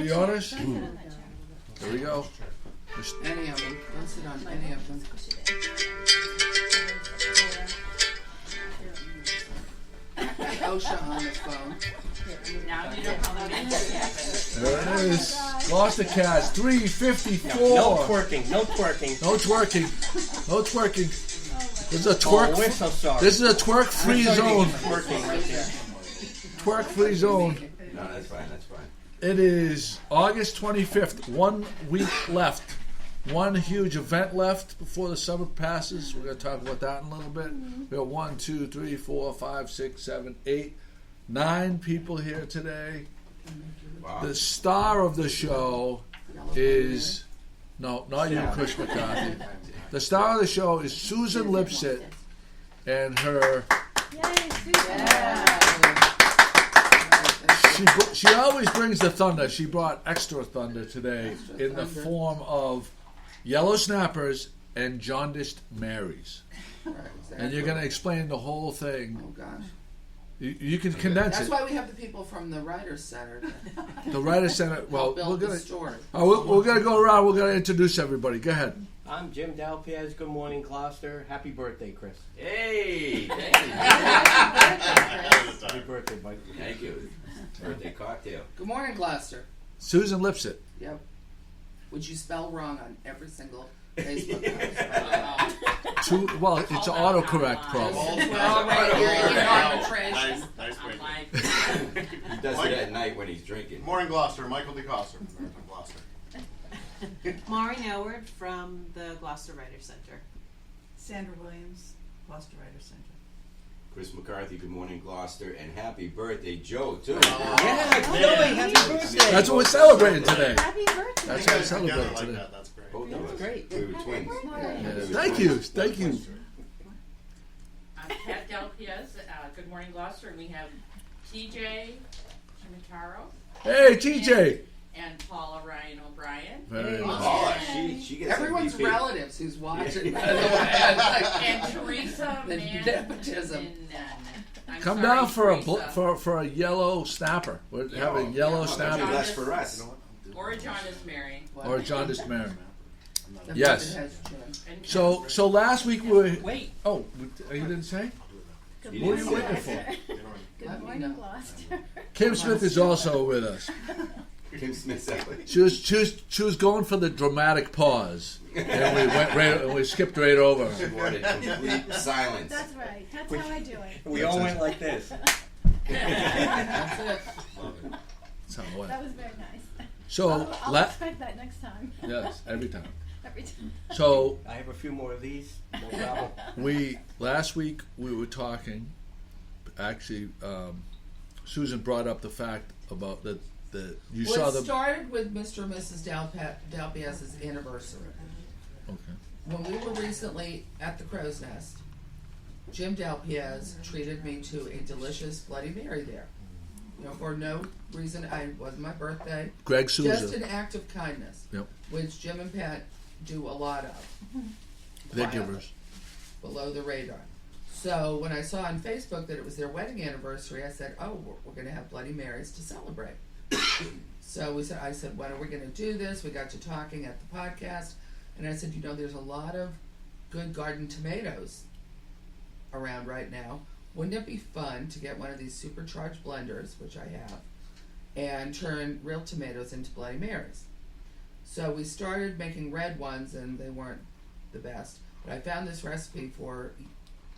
be honest? Here we go. Any of them. Don't sit on any of them. OSHA on the phone. Now you know how the magic happens. There it is. GloucesterCast 354. No twerking. No twerking. No twerking. No twerking. This is a twerk. Oh, we're so sorry. This is a twerk-free zone. Twerking right there. Twerk-free zone. No, that's fine. That's fine. It is August 25th. 1 week left. One huge event left before the summer passes. We're going to talk about that in a little bit. We got 1, 2, 3, 4, 5, 6, 7, 8, 9 people here today. Wow. The star of the show is... No, not you, Chris McCarthy. The star of the show is Susan Lipsett and her... Yay, Susan. She always brings the thunder. She brought extra thunder today in the form of yellow snappers and jaundiced Marys. Right, exactly. And you're going to explain the whole thing. Oh, gosh. You can condense That's it. why we have the people from the Writers' Center to The Writers' Center. Well, build we're the going story. to go around. We're going to introduce everybody. Go ahead. I'm Jim Dalpiaz. Good morning, Gloucester. Happy birthday, Chris. Hey, thank you. Happy birthday, Mike. Thank you. Birthday cocktail. Good morning, Gloucester. Susan Lipsett. Yep. Which you spell wrong on every single Facebook post. Well, it's an autocorrect problem. We're already hearing in arbitration. Nice way. He does it at night when he's drinking. Morning, Gloucester. Michael DeCoster from Northern Gloucester. Maureen Aylward from the Gloucester Writers' Center. Sandra Williams, Gloucester Writers' Center. Chris McCarthy, good morning, Gloucester, and happy birthday, Joe, too. Yeah, Joey, happy birthday. That's what we're celebrating today. Happy birthday. That's You what we're guys together celebrating like today. that. That's great. Both of us. great. We were twins. Yeah. Thank you. Thank you. I'm Kat Dalpiaz. Good morning, Gloucester. And we have TJ Chimitaro Hey, TJ. and Paula Ryan O'Brien. Very nice. Oh, And- she gets Everyone's MVP. relatives who's watching. By the way. And Teresa The Mann. nepotism. I'm Come sorry, down for a Teresa. for a yellow snapper. We're having yellow How much snapper less for us? Or a jaundiced Mary. or a jaundiced Mary. The Yes. method has Jim. And So last week we were. Wait. Oh, you didn't say? Good You What are didn't you say waiting that. for? Good Let me morning, know. Gloucester. Kim Smith is also with us. Kim Smith said She was going for the dramatic pause, and we went right and we skipped right over. she wanted complete silence. That's right. That's how I do it. We all went like this. That's it. So, what? That was very nice. So I'll expect that next time. yes, every time. Every time. So I have a few more of these. No problem. last week we were talking. Actually, Susan brought up the fact about the you Well, saw it the. started with Mr. and Mrs. Dalpiaz's anniversary. Okay. When we were recently at the Crow's Nest, Jim Dalpiaz treated me to a delicious Bloody Mary there. You know, for no reason. It wasn't my birthday. Greg Just Souza. an act of kindness, Yep. which Jim and Pat do a lot of. They're Quietly, givers. below the radar. So when I saw on Facebook that it was their wedding anniversary, I said, "Oh, we're going to have Bloody Marys to celebrate." So I said, "When are we going to do this?" We got to talking at the podcast, and I said, there's a lot of good garden tomatoes around right now. Wouldn't it be fun to get one of these supercharged blenders, which I have, and turn real tomatoes into Bloody Marys? So we started making red ones, and they weren't the best. But I found this recipe for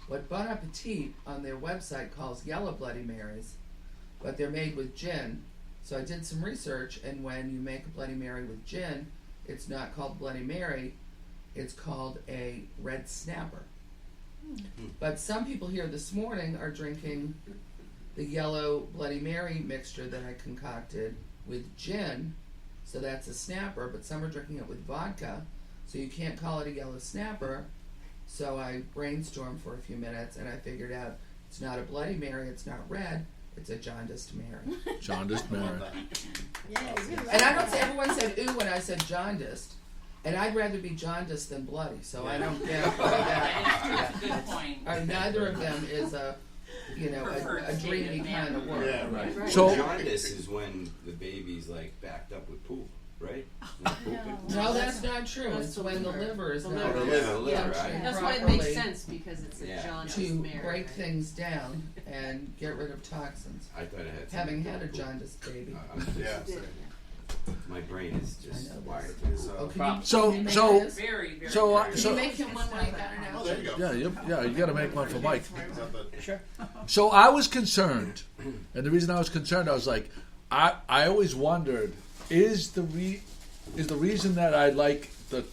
what Bon Appetit on their website calls yellow Bloody Marys, but they're made with gin. So I did some research, and when you make a Bloody Mary with gin, it's not called Bloody Mary, it's called a red snapper. But some people here this morning are drinking the yellow Bloody Mary mixture that I concocted with gin, so that's a snapper, but some are drinking it with vodka, so you can't call it a yellow snapper. So I brainstormed for a few minutes, and I figured out it's not a Bloody Mary, it's not red, it's a jaundiced Mary. Jaundiced Mary. Yeah, we love And I don't that. say, everyone said ooh when I said jaundiced, and I'd rather be jaundiced than bloody, so I don't get that. Good point. Neither of them is a dreamy kind of work. Yeah, right. Right. So- Jaundice is when the baby's like backed up with poop, right? Not pooping. No, that's not true. That's It's the when the liver. liver is The not liver. The liver, right? functioning That's why it properly makes sense, because it's a Yeah. jaundice to mare. break right? things down and get rid of toxins. I thought it had Having something had a to do with jaundice baby. poop. I'm just- Yeah. Did. My brain is just I know wired this. to poop. Oh, can Problem. you, So- can you make so- this? Very, very. So, very Can so- you make him one when I got it Oh, out? there you go. Yeah, you got to make one for Mike. Is that the- Sure. So I was concerned, and the reason I was concerned, I was like, I always wondered, is the reason that I like the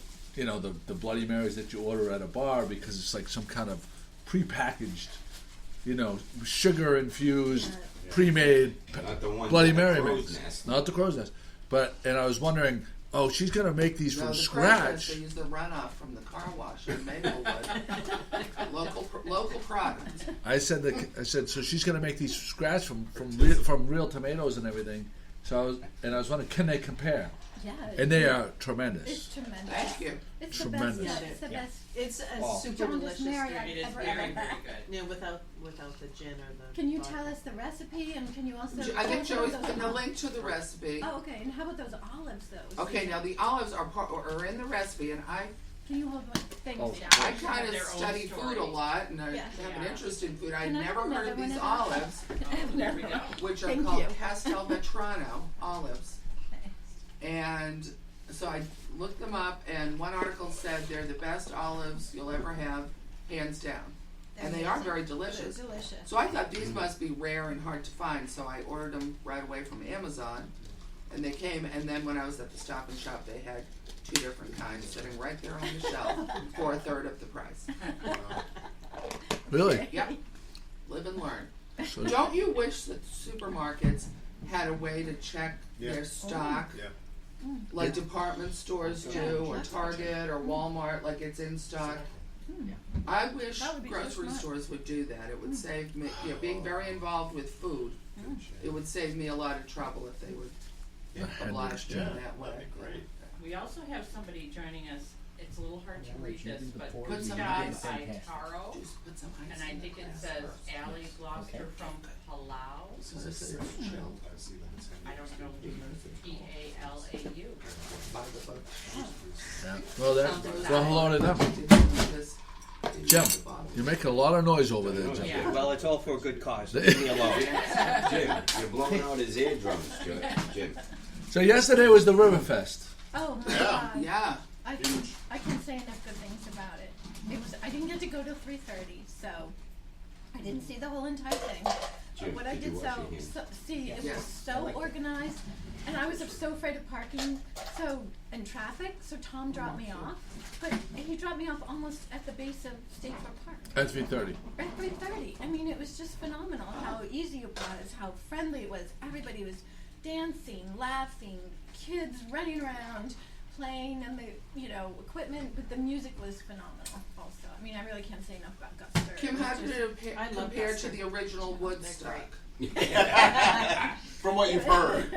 Bloody Marys that you order at a bar because it's like some kind of prepackaged, sugar infused, pre-made Not the one Bloody with the Mary crow's mix, nest. not the crow's nest. And I was wondering, oh, she's gonna make these No, from the scratch. process, they use the runoff from the car wash in Maplewood. local product. I said, so she's gonna make these from scratch from real tomatoes and everything. So I was wondering, can they compare? Yeah. And they are tremendous. It's tremendous. Thank you. It's Tremendous. the best. Yeah, It's the yeah. best. It's a Oh. super Jaundice delicious Mary drink. It is ever very, had. very good. Yeah, without the gin or the. Can you vodka. tell us the recipe, and can you also? I think tell Joey's those putting a olives? link to the recipe. Oh, okay. And how about those olives, though? Okay, now the olives are in the recipe, and Can you hold one? Thanks. Oh. Yeah, I they kind have of their own study story. food a lot, and I Yeah. have an Yeah. interest in food. I'd Can I never have heard of another these one of those? olives, There we go. which are Thank called you. Castelvetrano olives. And so I looked them up, and one article said they're the best olives you'll ever have, hands down. And they are very delicious. They're delicious. So I thought these must be rare and hard to find, so I ordered them right away from Amazon. And they came, and then when I was at the Stop and Shop, they had 2 different kinds sitting right there on the shelf for a third of the price. Really? Yep. Live and learn. So- Don't you wish that supermarkets had a way to check Yeah. their stock, Yeah. like department stores do, or Target, or Walmart, like it's in stock? I wish That would be so grocery smart. stores would do that. It would save me, being very involved with food, it would save me a lot of trouble if they would oblige me in that way. That'd be great. We also have somebody joining us. It's a little hard to read this, but Put good some job ice. by Taro. Just put some ice And I in think the it glass says first. Allie Gloucester from Palau. So this is chilled I see that it's I don't know, P-A-L-A-U. by the book. Yeah. Well, hello to them. This- Jim, you're making a lot of noise over there, Jim. Yeah. Well, it's all for a good cause. Leave me alone. Jim, you're blowing out his eardrums, Jim. So yesterday was the Riverfest. Oh my Yeah. God. Yeah. I can say enough good things about it. I didn't get to go till 3:30, so I didn't see the whole entire thing. Jim, But what I did you did wash your hands? see, it Yeah. was so organized, and I was so afraid of parking, and traffic. So Tom dropped me off, but he dropped me off almost at the base of State Fair Park. At 3:30. At 3:30. I mean, it was just phenomenal how easy it was, how friendly it was. Everybody was dancing, laughing, kids running around, playing, and the equipment. But the music was phenomenal. Also, I mean, I really can't say enough about Guster. Kim, how did it I love compare to Guster. the original They're Woodstock? From what you've heard.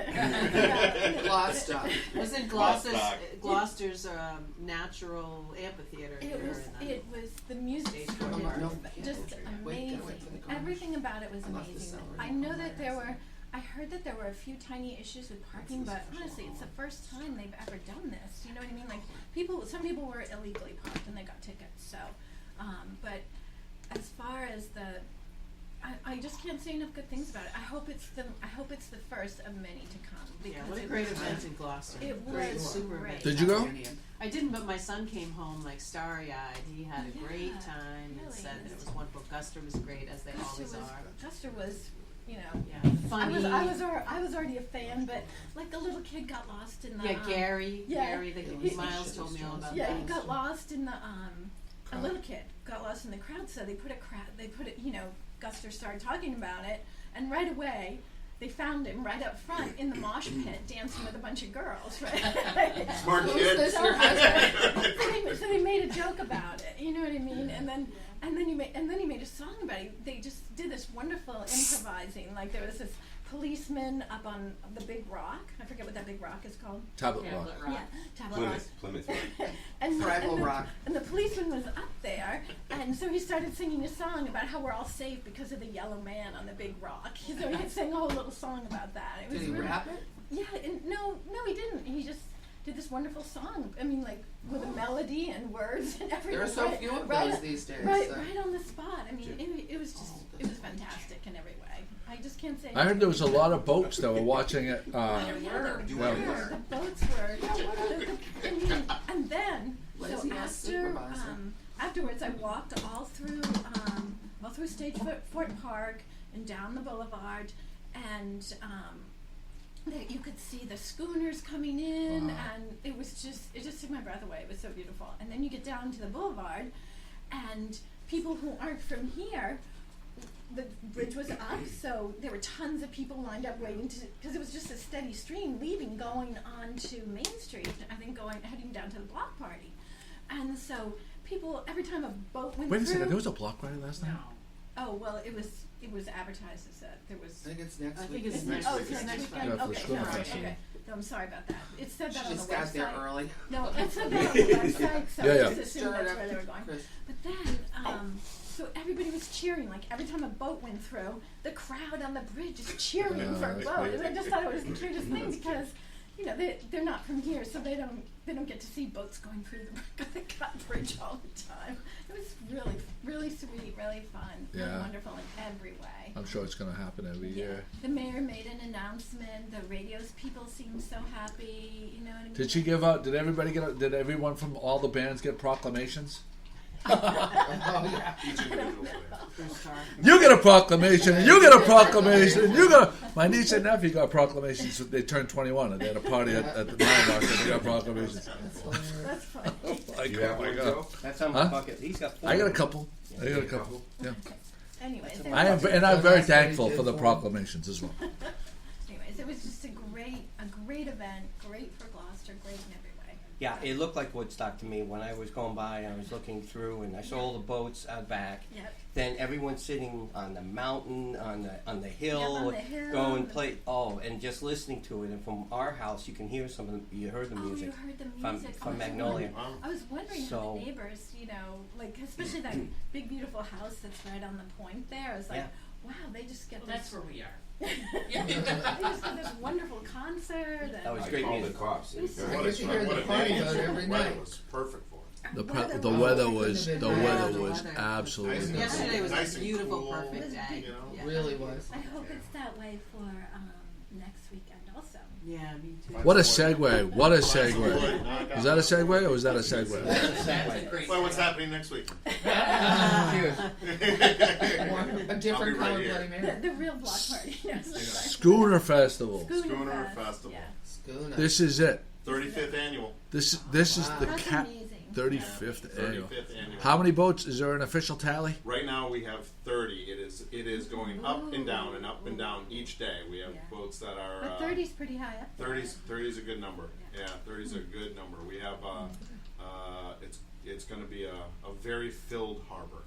Gloucester. Wasn't Gloucester. Gloucester's natural amphitheater here? It was the music Stage door. were No, just wait, amazing. gotta wait for the commercial. Everything about it was I love the amazing. celery. I know that I heard that there were a few tiny issues with parking, but honestly, it's the first time they've ever done this. You know what I mean? Like some people were illegally parked and they got tickets. So, but as far as I just can't say enough good things about it. I hope it's the first of many to come. Yeah, Because what a it great was- event in Gloucester. It Great. was Super great. event. Did you go? I didn't, but my son came home like starry-eyed. He had a great Yeah, time and really. said that it was wonderful. Guster was great, as they always are. Guster was, Yeah, funny. I was already a fan, but like a little kid got lost in the. Yeah, Gary. yeah. Gary, He- Miles told me all about Yeah, that. he got lost in the a little kid got lost in the crowd, so they put it. Guster started talking about it, and right away they found him right up front in the mosh pit dancing with a bunch of girls. Right. Smart Who's kid. this, your husband? So they made a joke about it. You know what I mean? And then he made a song about it. They just did this wonderful improvising. Like there was this policemen up on the big rock. I forget what that big rock is called. Tablet Tablet Rock. Rock. Yeah, Tablet Rock. Plymouth Rock. And Fraggle the, Rock. And the policeman was up there, and so he started singing a song about how we're all safe because of the yellow man on the big rock. So he sang a whole little song about that. It was Did he really, rap it? Yeah, and no, he didn't. He just did this wonderful song. I mean, like with a melody and words and everything. There are so right, few of right, those these days. Right, so. right on the spot. I mean, it was just, it was fantastic in every way. I just can't say. I heard there was a lot of boats that were watching it. Oh, There yeah, were. You there went were. there? The boats were. I mean, and then, Lazy so ass after, supervisor. afterwards, I walked all through Stage Fort Park and down the boulevard, and that you could see the schooners coming in, Wow. and it just took my breath away. It was so beautiful. And then you get down to the boulevard, and people who aren't from here, the bridge was up, so there were tons of people lined up waiting to, because it was just a steady stream leaving, going on to Main Street, I think heading down to the block party. And so people, every time a boat went Wait a through. second, there was a block party last night? No. Oh, well, it was advertised as that there was. I think it's next I week. think it's isn't it? next Oh, week. it's next Next weekend. Yeah, for the Okay, Schooner sorry. Festival. Okay. No, I'm sorry about that. It said that She on just the got there website. early. No, it said that on the website, so Yeah, I yeah. just assumed that's where they were going. Chris. But then, so everybody was cheering. Like every time a boat went through, the crowd on the bridge is cheering Yeah, for a that's boat, great. and I just thought it was the cutest thing because, you know, they're not from here, so they don't get to see boats going through the cut bridge all the time. It was really, really sweet, really fun, really Yeah. wonderful in every way. I'm sure it's going to happen every year. The mayor made an announcement. The radio's people seemed so happy. You know what I mean? Did she give out? Did everyone from all the bands get proclamations? Oh, yeah. Each individual player. You get a proclamation, and you get a proclamation, and you got. My niece and nephew got proclamations. They turned 21, and they had a party at the Mile Market. And they got proclamations. That's funny. Like, You have oh my one, God. Joe? That's on my Huh? bucket. He's got 4. I got a couple. Yeah. Anyways, it I am, was, and I'm So very that's what he thankful did for the for him. proclamations as well. anyways, it was just a great event. Great for Gloucester. Great in every way. Yeah, it looked like Woodstock to me when I was going by and I was looking through and I saw all the boats out back. Yep. Then everyone sitting on the mountain, on the hill, on the hill. going play. Oh, and just listening to it. And from our house, you can hear some of the. You heard the Oh, music you heard the from music from Oh, Magnolia. Wow. I was wondering how So- the neighbors, you know, like especially that big beautiful house that's right on the point there. I was like, Yeah. wow, they just get Well, this. that's where we are. they just get this wonderful concert. And That was I great called music. the cops. It was I very get good. to hear the What a party day. boat every The weather night. was perfect for it. The weather weather was- was the weather was was- absolutely Nice and nice. Yesterday was Nice a and beautiful, cool, perfect day. you know? Yeah. Really was. I hope it's that way for next weekend also. Yeah, me too. What a segue! What a segue! Is that a segue or was that a segue? That's a great Well, what's happening next week? A different right color here. Bloody Mary. The real block party. Schooner Festival. Schooner Festival. Yeah. Schooner. This is it. 35th annual. This is the That's cat. amazing. 35th annual. 35th annual. How many boats? Is there an official tally? Right now we have 30. It is going up and down and up and down each day. We have Yeah. boats that are But 30's pretty high up there. 30 is a good number. Yeah, 30 is a good number. We have it's going to be a very filled harbor.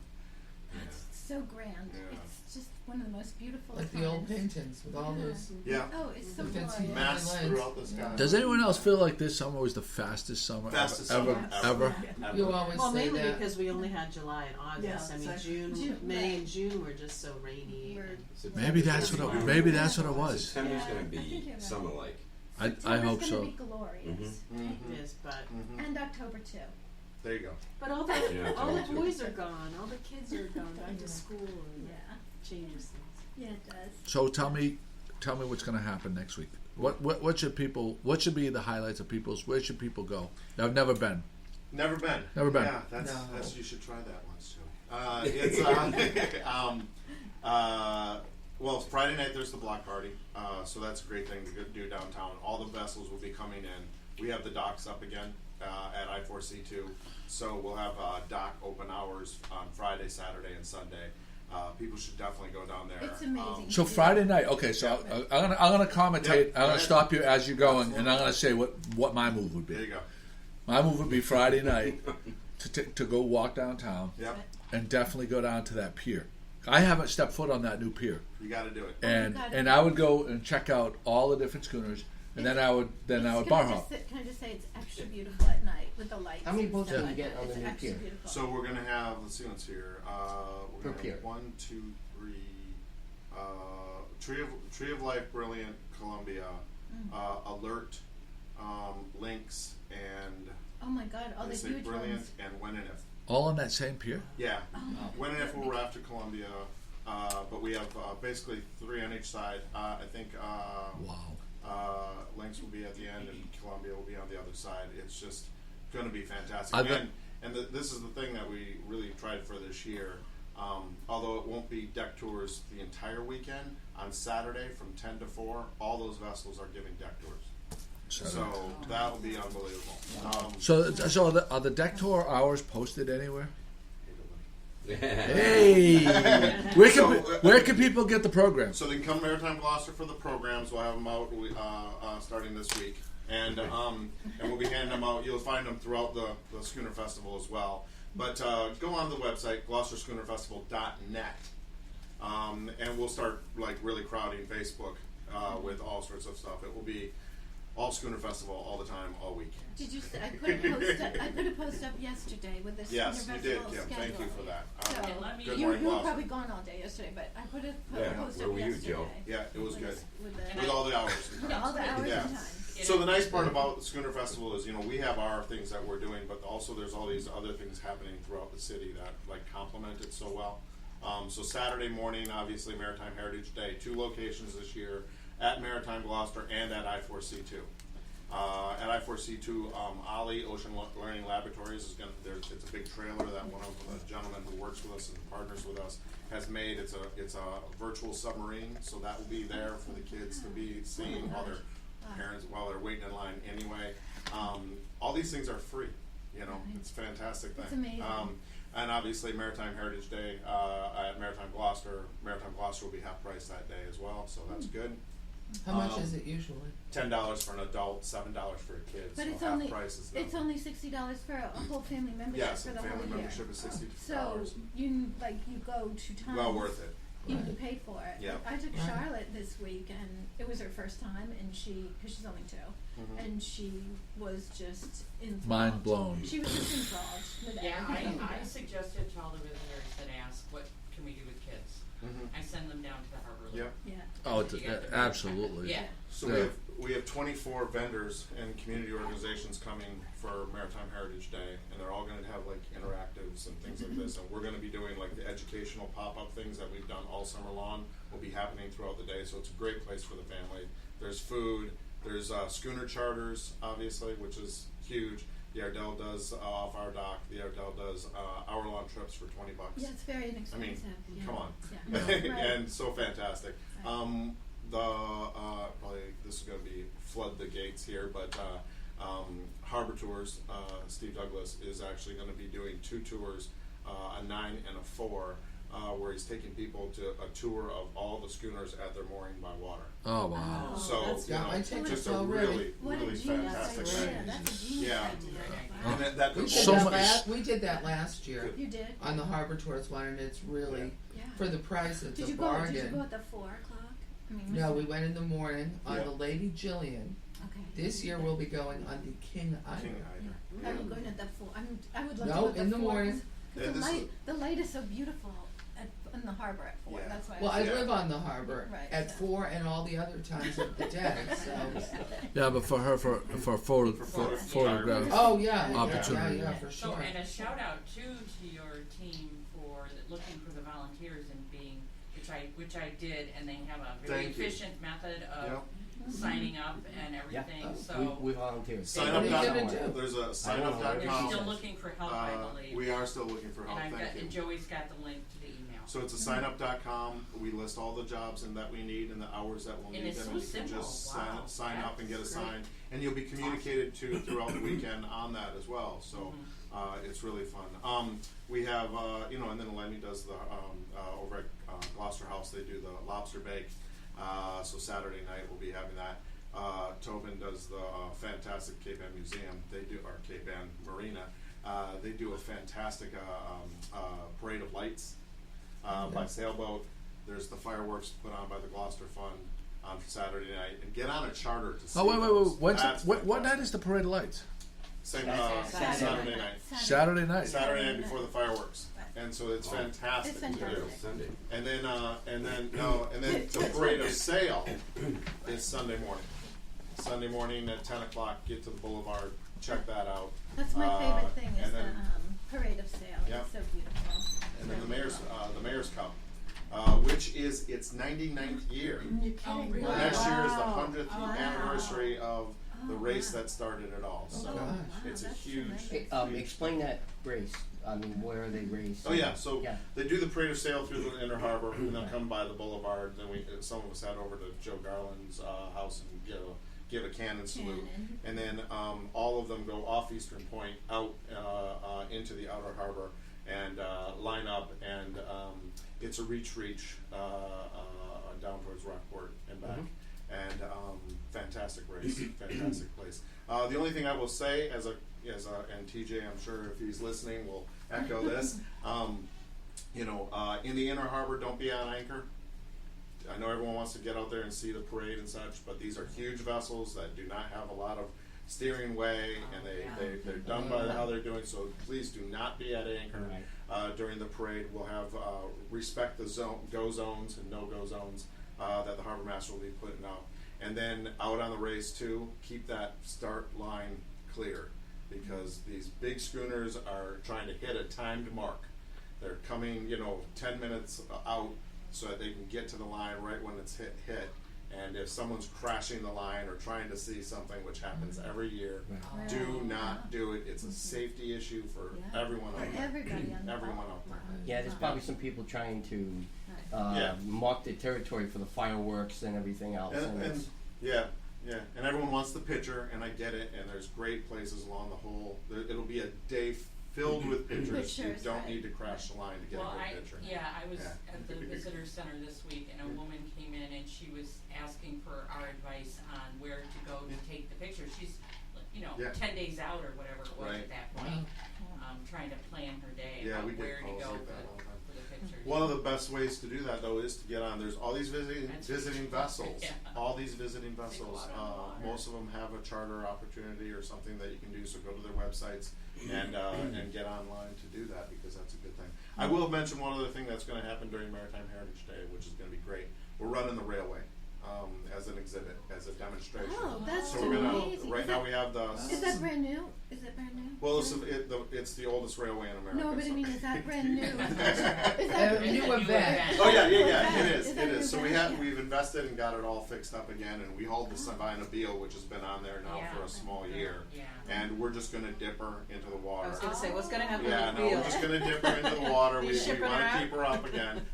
It's so grand. Yeah. It's just one of the most beautiful Like the old times. paintings with all those Yeah. Oh, it's so The fancy glorious. Masts Lines. throughout the sky. Does anyone else feel like this summer was the fastest summer Fastest ever? summer Ever? ever. You always Well, say mainly that. because we only had July and August. Yeah, I mean, exactly. May and June were just so rainy. We're- Maybe that's what it. Maybe that's what it was. September's Yeah, going to I think be you're right. summer-like. I September's hope gonna so. be glorious. It is, but And October too. There you go. but all the Yeah, all the totally. boys are gone. All the kids are gone back to school, and Yeah. changes things. Yeah, it does. So tell me what's going to happen next week. What should be the highlights of people's? Where should people go? I've never been. Never been. Never been. Yeah, No. that's you should try that once too. It's well, Friday night there's the block party, so that's a great thing to do downtown. All the vessels will be coming in. We have the docks up again at I4C2, so we'll have dock open hours on Friday, Saturday, and Sunday. People should definitely go down there. It's amazing. So Friday night. Okay, so I'm gonna commentate. Yep, I'm gonna right. stop you as you're going, and I'm gonna say what my move would There be. you go. My move would be Friday night to go walk downtown Yep. and definitely go down to that pier I haven't stepped foot on that new pier, You got to do it. and I would go and check out all the different schooners, and then I would bar hop. Can I just say it's extra beautiful at night with the lights? How many and boats stuff do you like get that. on the It's new extra pier? beautiful. So we're gonna have. Let's see what's here. We're Per gonna pier. have 1, 2, 3. Tree of Life, Brilliant, Columbia, Alert, Lynx, and Oh my God! All they the say huge Brilliant ones. and When and If. All on that same pier. Yeah, Oh, When and If that will makes- wrap to Columbia, but we have basically 3 on each side. I think Wow. Lynx will be at the end and Columbia will be on the other side. It's just going to be fantastic. I bet- This is the thing that we really tried for this year. Although it won't be deck tours the entire weekend, on Saturday from 10 to 4, all those vessels are giving deck tours. So that will be unbelievable. So are the deck tour hours posted anywhere? Hey, where can people get the program? So they can come Maritime Gloucester for the programs. We'll have them out starting this week, and we'll be handing them out. You'll find them throughout the Schooner Festival as well. But go on the website GloucesterSchoonerFestival.net, and we'll start like really crowding Facebook with all sorts of stuff. It will be all Schooner Festival all the time, all week. Did you? I put a post up yesterday with the Yes, Schooner you did, Festival Kim. schedule. Thank you for that. So And let me- Good you morning, were Gloucester. probably gone all day yesterday, but I put a Yeah, post where up were you, yesterday. Joe? Yeah, it was good. With With all the hours. with all the hours Yeah. and time. So the nice part about the Schooner Festival is, we have our things that we're doing, but also there's all these other things happening throughout the city that like complement it so well. So Saturday morning, obviously Maritime Heritage Day, 2 locations this year, at Maritime Gloucester and at I4C2. At I4C2, Ollie Ocean Learning Laboratories is it's a big trailer that one of the gentlemen who works with us and partners with us has made. It's a virtual submarine, so that will be there for the kids to be seeing while their parents while they're waiting in line anyway. All these things are free. It's a fantastic thing. It's amazing. And obviously Maritime Heritage Day at Maritime Gloucester. Maritime Gloucester will be half price that day as well, so that's good. How much is it usually? $10 for an adult, $7 for a kid. But so it's half only price is it's only $60 for a whole family membership yes, for the family whole year. membership is $60. So you go 2 times. Well worth it. You pay for it. Yeah. I took Right. Charlotte this week, and it was her first time, and because she's only 2, and she was just enthralled. Mind blown. She was just enthralled with Yeah, everything. I suggested to all the visitors that ask, what can we do with kids? I send them down to the harbor. Yep. Yeah. Oh, absolutely. Yeah. So we have 24 vendors and community organizations coming for Maritime Heritage Day, and they're all going to have like interactives and things like this. And we're going to be doing like the educational pop-up things that we've done all summer long. Will be happening throughout the day, so it's a great place for the family. There's food. There's schooner charters, obviously, which is huge. The Ardell does off our dock. The Ardell does hour-long trips for $20. Yeah, it's very inexpensive. yeah. Come on. Yeah. Right. And so fantastic. Right. Probably this is going to be flood the gates here, but Harbor Tours, Steve Douglas is actually going to be doing 2 tours, a 9 and a 4, where he's taking people to a tour of all the schooners at their mooring by water. Oh wow. Oh, So that's I take just it a already. really, What a really genius fantastic idea. thing. That's a genius Yeah. idea. And that We did, So that much- we did that last year You did? on the Harbor Tours one, and it's really, Yeah. for the price, it's Did a you go? bargain. Did you go at the 4 o'clock? I mean, No, we went in the morning on Yeah. the Lady Jillian. Okay. This year we'll be going on the King Ider. King Yeah. Ider. I'm going at the 4. I would love No, to go at the in the 4. morning. Yeah, The this light, is- the light is so beautiful in the harbor at 4. Yeah. That's why. Well, I Yeah. live on the harbor Right, at so- 4 and all the other times of the day, so. Yeah, but for her, for photograph. Oh, yeah, yeah, Opportunity. yeah, for So, sure. and a shout out too to your team for looking for the volunteers and being, which I did, and they have a very Thank you. efficient method Yep. of signing up and Yeah. everything, so. We volunteered. Sign What up. are you gonna do? There's a I don't know. signup.com. They're still looking for help, I believe. We are still looking for And help. I've got, Thank you. and Joey's got the link to the email. So it's a signup.com. We list all the jobs and that we need and the hours that we'll And need it's them. so And you can simple. just Wow. sign up and get That's assigned. great. And you'll be communicated to throughout the weekend on that as well. So Mm-hmm. it's really fun. We have, and then Lenny does the, over at Gloucester House, they do the lobster bake. So Saturday night we'll be having that. Tobin does the fantastic Cape Ann Museum. They do, or Cape Ann Marina. They do a fantastic parade of lights. by sailboat. There's the fireworks put on by the Gloucester Fund on Saturday night, and get on a charter to see Oh, wait. those. When's That's what night fantastic. is the parade of lights? Saturday night. Saturday night. Saturday night before the fireworks, and so it's fantastic. It's to do. fantastic. Sunday. And then the parade of sail is Sunday morning. Sunday morning at 10 o'clock. Get to the boulevard. Check that out. That's my favorite thing is and then, the parade of sail. Yep. It's so beautiful. And then the mayor's cup, which is its 99th year. You're kidding. really? Wow. Next year is the Wow. 100th Wow. anniversary of the race wow. that started it all. So Oh, wow, it's a that's huge. tremendous. Explain that race. I mean, where are they raced? Oh yeah, so Yeah. they do the parade of sail through the Inner Harbor, and then come by the boulevard. Then some of us head over to Joe Garland's house and give a cannon salute, Cannon. and then all of them go off Eastern Point out into the Outer Harbor and line up, and it's a reach down towards Rockport and back. And fantastic race, fantastic place. The only thing I will say, and TJ, I'm sure if he's listening, will echo this. In the Inner Harbor, don't be on anchor. I know everyone wants to get out there and see the parade and such, but these are huge vessels that do not have a lot of steering way, and they're done by how they're doing. So please do not be at anchor during the parade. We'll have respect the go zones and no go zones that the harbor master will be putting out. And then out on the race too, keep that start line clear, because these big schooners are trying to hit a timed mark. They're coming, 10 minutes out so that they can get to the line right when it's hit. And if someone's crashing the line or trying to see something, which happens every year, do not do it. It's a safety issue for everyone out there. Everybody on the Everyone out there. Yeah, there's probably some people trying to Yeah. mark their territory for the fireworks and everything else. And it's- yeah, and everyone wants the picture, and I get it. And there's great places along the whole. It'll be a day filled with pictures. You Pictures, don't right. need to crash the line to get Well, a good picture. I was Yeah. at the visitor center this week, and a woman came in and she was asking for our advice on where to go to take the picture. She's, Yeah. 10 days out or whatever it was Right. at that point, trying to plan her day Yeah, about we get where to calls go like that all the time. for the pictures. One of the best ways to do that, though, is to get on. There's all these visiting vessels. Yeah. All these visiting Take a vessels. lot on the water. Most of them have a charter opportunity or something that you can do. So go to their websites and get online to do that, because that's a good thing. I will mention one other thing that's going to happen during Maritime Heritage Day, which is going to be great. We're running the railway as an exhibit, as a demonstration. Oh, that's so we're gonna. amazing. Right Is now that- we have the. Is that brand new? Is it brand new? Well, it's the oldest railway in America. No, but I so- mean, is that brand new? Is A that new New event. event. Oh yeah, Okay. it Is is. that It your is. So brand? we've invested and got it all fixed up again, and we hold the Sabina Beal, which has been on there now Yeah. for a small year, Yeah. and we're just going to dip her into the I water. was gonna say, what's gonna happen Yeah, with no, the we're wheel? just going to dip her into the water. You We shipping want her to out? keep her up again,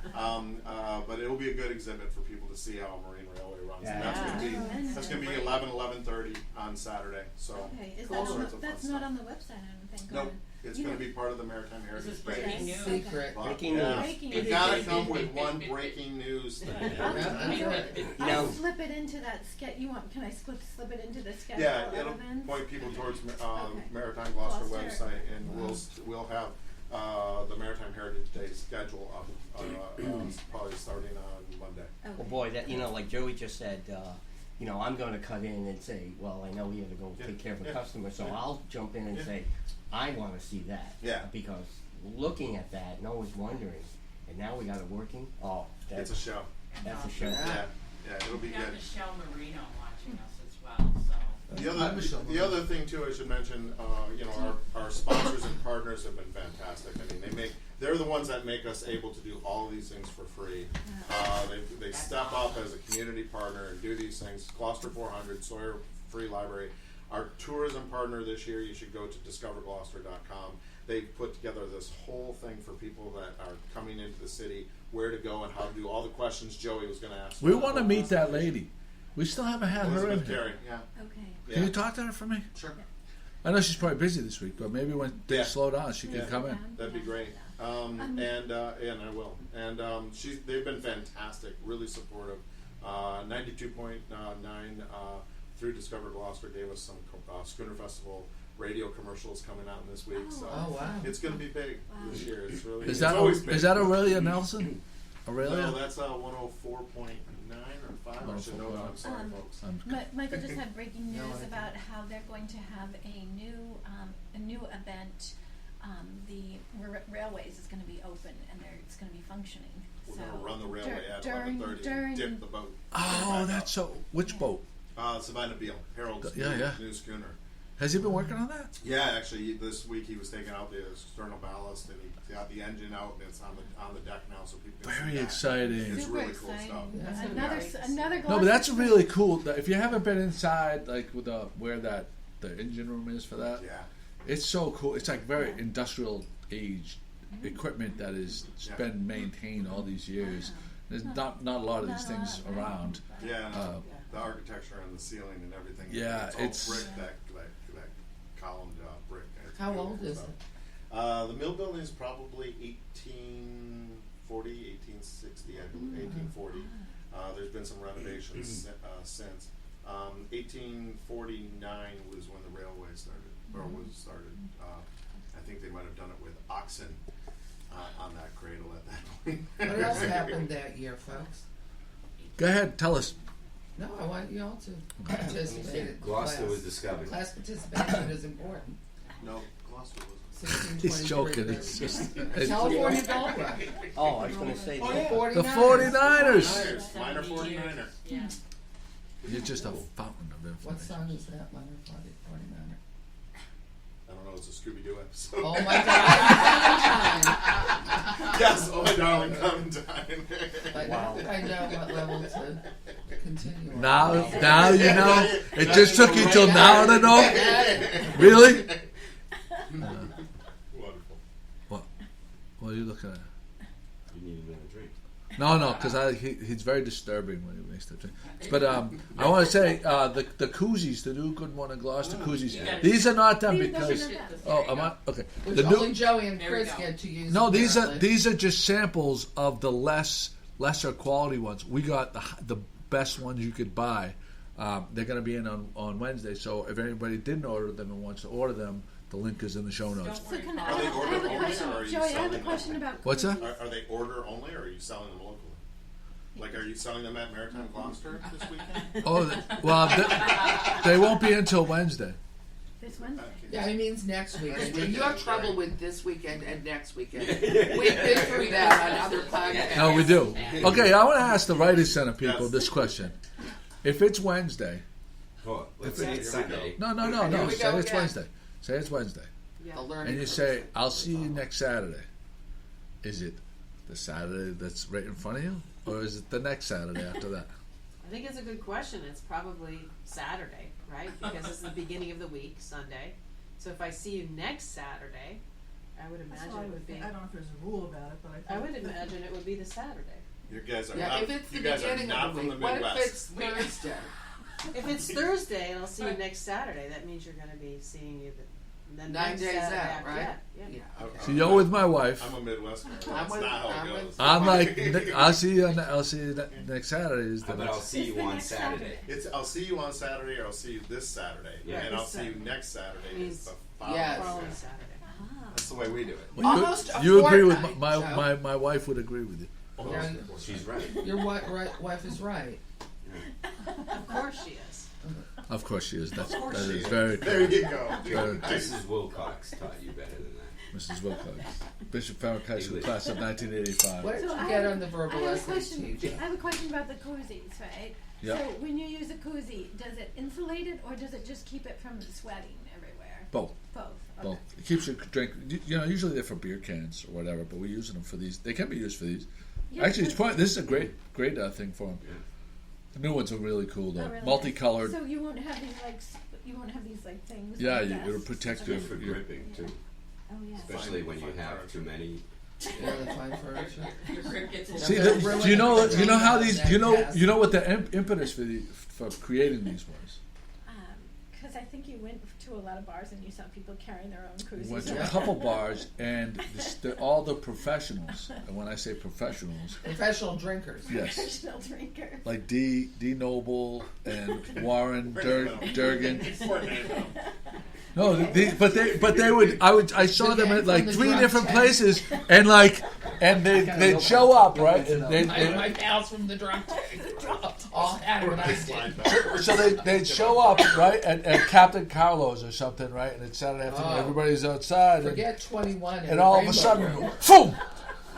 but it'll be a good exhibit for people to see how a marine railway runs. And Yeah. that's going to be 11:30 on Saturday. So Okay, is all that on sorts the, of fun that's not stuff. on the website, I don't think. Nope, it's You going to know- be part of the Maritime This is Heritage breaking Day. Yes. news. Secret. But, Breaking yeah, news. Breaking We've news. got to come with one breaking news thing. You I'll know, slip it into that sketch. Can I slip it into the schedule Yeah, of it'll events? point people towards Okay. Maritime Gloucester Gloucester. website, and we'll have the Maritime Heritage Day schedule up probably starting on Monday. Okay. well, boy, that like Joey just said. I'm going to cut in and say, well, I know he had to go Yeah. take care of a Yeah. customer, so Yeah. I'll jump in and Yeah. say, I want to see that. Yeah. Because looking at that and always wondering, and now we got it working. Oh, It's that's a show. that's a show. Yeah, it'll be We got good. Michelle Marino watching us as well, so. The other thing too, I should mention, our sponsors and partners have been fantastic. I mean, they're the ones that make us able to do all of these things for free. They step up as a community partner and do these things. Gloucester 400, Sawyer Free Library. Our tourism partner this year, you should go to discovergloucester.com. They put together this whole thing for people that are coming into the city, where to go and how to do all the questions Joey was going to ask. We want to meet that lady. We still haven't had her in Elizabeth here. Carey, yeah. Okay. Can you talk to her for me? Sure. I know she's probably busy this week, but maybe when things Yeah. slow down, she Yeah. can come in. That'd be great. And I will. And they've been fantastic, really supportive. 92.9 through Discover Gloucester gave us some Schooner Festival radio commercials coming out this week. So Oh, wow. it's going to be big this year. It's really Is it's that always big. is that Aurelia Nelson? No, Aurelia? that's 104.9 or 5. I should know that. I'm sorry, folks. Michael just had breaking No news idea. about how they're going to have a new event. The railways is going to be open and it's going to be functioning. We're so going to run the railway at during 11:30 during and dip the boat. Oh, that's so. Which boat? Savannah Beale, Harold's Yeah. new schooner. Has he been working on that? Yeah, actually, this week he was taking out the external ballast and he got the engine out and it's on the deck now, so people can see Very that. exciting. It's Super really cool exciting. stuff. Yeah, that's Another nice. another. No, but that's Gloucester- really cool. If you haven't been inside, like with where the engine room is for that, Yeah. it's so cool. It's like very industrial age equipment that has Yeah. been maintained all these years. There's not a lot of these Not a things lot, right. around. Yeah, and Uh, the architecture and the ceiling and everything. Yeah, it's all it's- brick, that columned brick. It's How beautiful old is stuff. it? The mill building is probably 1840, 1860, I believe, 1840. There's been some renovations since. 1849 was when the railway started, or was started. I think they might have done it with oxen on that cradle at that point. What else happened that year, folks? Go ahead, tell us. No, I want you all to participate. in Gloucester class. was discovered. Class participation is important. No, Gloucester wasn't. 1623. He's joking. It's just California Gold Rush. Oh, I was gonna say. Oh, yeah. 49ers. the 49ers. Niners, minor 49er. Yeah. You're just a fountain of What information. song is that, Minor 49er? I don't know, it's a Scooby-Doo episode. Oh my God. Yes, oh my darling Clementine. But now that I know what level to continue on. Now you know. It just took you till now to know. Really? Wonderful. What? What are you looking at? You need another drink. No, because he's very disturbing when he makes that drink. But I want to say the koozies, the new Good Morning Gloucester koozies. Yeah. These are not them These- those because. are not them. Oh, am I okay? Which The new, only Joey and There we Chris go. get to use. no, these apparently. are just samples of the lesser quality ones. We got the best ones you could buy. They're going to be in on Wednesday. So if anybody didn't order them and wants to order them, the link is in the show notes. So can Are they I have order a only, question, or are you Joey? I have a selling question them? about What's that? koozies. Are they order only, or are you selling them locally? Like, are you selling them at Maritime Gloucester this weekend? Oh, they won't be until Wednesday. This Wednesday. Yeah, he means next weekend. weekend, You have trouble right. with this weekend and next weekend. We've been through that on other podcasts. No, we do. Okay, I want to ask the Writers Center people Yes. this question. If it's Wednesday, Oh, let's Here say we it's go. Sunday. no. Here we Say go it's again. Wednesday. Say it's Wednesday, Yeah. A learning and you curve. say, "I'll see you next Saturday." Is it the Saturday that's right in front of you, or is it the next Saturday after that? I think it's a good question. It's probably Saturday, right? Because it's the beginning of the week, Sunday. So if I see you next Saturday, I would That's imagine what I it would would be. think. I don't know if there's a rule about it, but I would imagine it would be the Saturday. You guys are Yeah, not. if it's the You guys are beginning not of the from the week. What if Midwest. it's Thursday? If it's Thursday and I'll see you next Saturday, that means you're going to be seeing you the 9 next days Saturday out, after right? that. Yeah. Yeah. So you're with my wife. I'm a Midwesterner. That's I'm with- not how I'm it with- goes. I'm like, I'll see you next Saturday. Is the How about I'll next. see It's you the on next Saturday. I'll see you on Saturday, or I'll see you this Saturday, Yeah. and I'll This see you Saturday. next Saturday. Means- Is the following Yes. Following Saturday. Saturday. That's the way we do it. Well, Almost a you agree with fortnight, my, Joe. my wife would agree with you. Oh, Yeah. She's right. Your wife is right. Of course she is. Of course she is. That course is she is. very There correct. you go. Very Mrs. Wilcox taught you better than that. Mrs. Wilcox, Bishop Farrakhan High School, class of 1985. What did So you I get have- on the I verbal have a SAT, question. Joe? I have a question about the koozies, right? Yeah. So when you use a koozie, does it insulate it or does it just keep it from sweating everywhere? Both. Both. Okay. Well, it keeps your drink. You know, usually they're for beer cans or whatever, but we're using them for these. They can be used for these. Yeah, Actually, it's but- quite. This is a great thing for them. The new ones are really cool though, Oh, really? multicolored. So you won't have these you won't have these like things. Yeah, like it'll this? protect Good for your. gripping too, Oh yeah. especially when you Fine have furniture. too many. Yeah, the fine furniture. Your grip gets in See, They're the, ruining do you know? the You know how brain these? on You that know? test. You know what the impetus for creating these was? Because because I think you went to a lot of bars and you saw people carrying their own We koozies. went to a around. couple bars, and all the professionals, and when I say professionals, Professional drinkers. yes, Professional drinker. like D Noble and Warren Durgan. No, but they would. I saw The them gang at like from the 3 drug different tank. places, and they'd show up, right? And My pals from the drunk tank all had what I did. so they'd show up, right, at Captain Carlo's or something, right? And it's Saturday afternoon, Oh. everybody's outside, Forget 21 and all of a Rainbow sudden, Road. boom!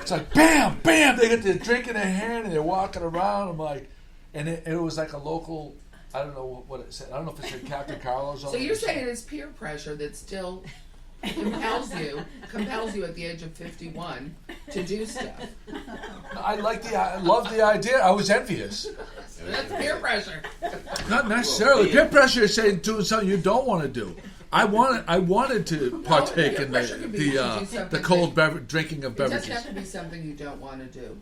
It's like bam, bam! They get the drink in their hand and they're walking around. I'm like, and it was like a local. I don't know what it said. I don't know if it said Captain Carlo's on So it. you're saying it's peer pressure that still compels you at the age of 51 to do stuff. I love the idea. I was envious. That's peer pressure. Not necessarily. Peer pressure is saying doing something you don't want to do. I wanted to partake in pressure could be to do the something cold drinking of It doesn't beverages. have to be something you don't want to do.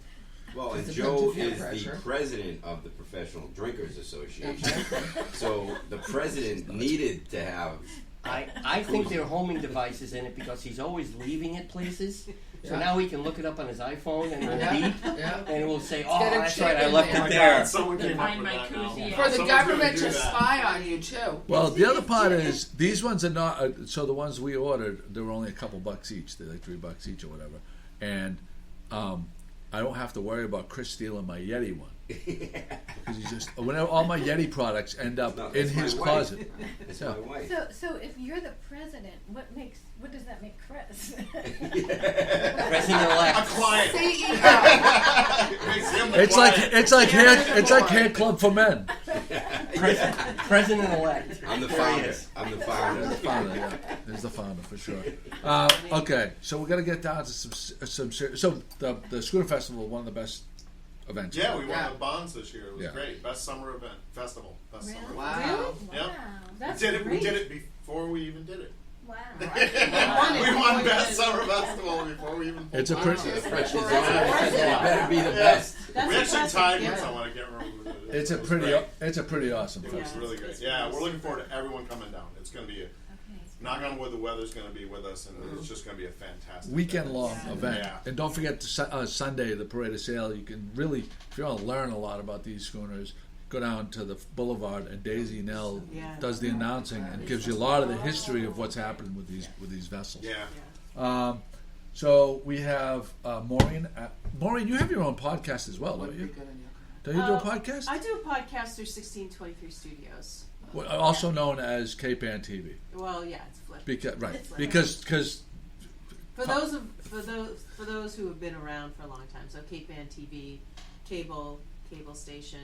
Well, and It's Joe a peer is pressure. the president of the Professional Drinkers Association. So the president needed to have. I think they're homing devices in it because he's always leaving it places. So Yeah. now he can look it up on his iPhone and it'll Yeah, beep, yeah. and it will say, got "Oh, a that's chip right, I in left there. it there." Someone came up Find with my that now. koozie. For the Someone's government gonna to do that. spy on you too. Well, the other part is these ones are not. So the ones we ordered, they were only a couple bucks each. They're like $3 each or whatever, and I don't have to worry about Chris stealing my Yeti one. Because he's just whenever all my Yeti products end up No, in that's my his wife. closet. That's Yeah. my wife. So if you're the president, what does that make Chris? President-elect. A client. CEO. Makes him the It's like client. it's like hair club for men. President-elect. I'm the There he founder. is. I'm the founder. Founder, yeah, there's the founder for sure. Okay, so we're gonna get down to some serious. So the Schooner Festival, one of the best events. Yeah, we won Yeah. the bonds this year. It was Yeah. great. Best summer event festival. Best Really? summer. Wow. Yep. Wow, that's we did it. great. We did it before we even did it. Wow. we won best summer festival before we even. It's a pretty. The French design said it better be the best. That's We actually impressive, tied yeah. with someone. I can't remember. Who it is. It's a It was pretty. great. It's a pretty awesome It festival. was really good. it's Yeah, really we're looking forward to everyone coming down. It's going to be knock on wood. The weather's going to be with us, and it's just going to be a fantastic Weekend long Yeah. event, Yeah. and don't forget Sunday, the parade of sail. You can really, if you want to learn a lot about these schooners, go down to the boulevard, and Daisy Nell Yeah. does the announcing and gives you a lot of the history of what's happening with these vessels. Yeah. So we have Maureen. Maureen, you have your own podcast as well, don't Would be you? good in your Don't you do a podcast? I do a podcast through 1623 Studios. Well, also known as Cape Ann TV. Well, yeah, it's flipped. Because right, It's like- because For those who have been around for a long time, so Cape Ann TV, cable station,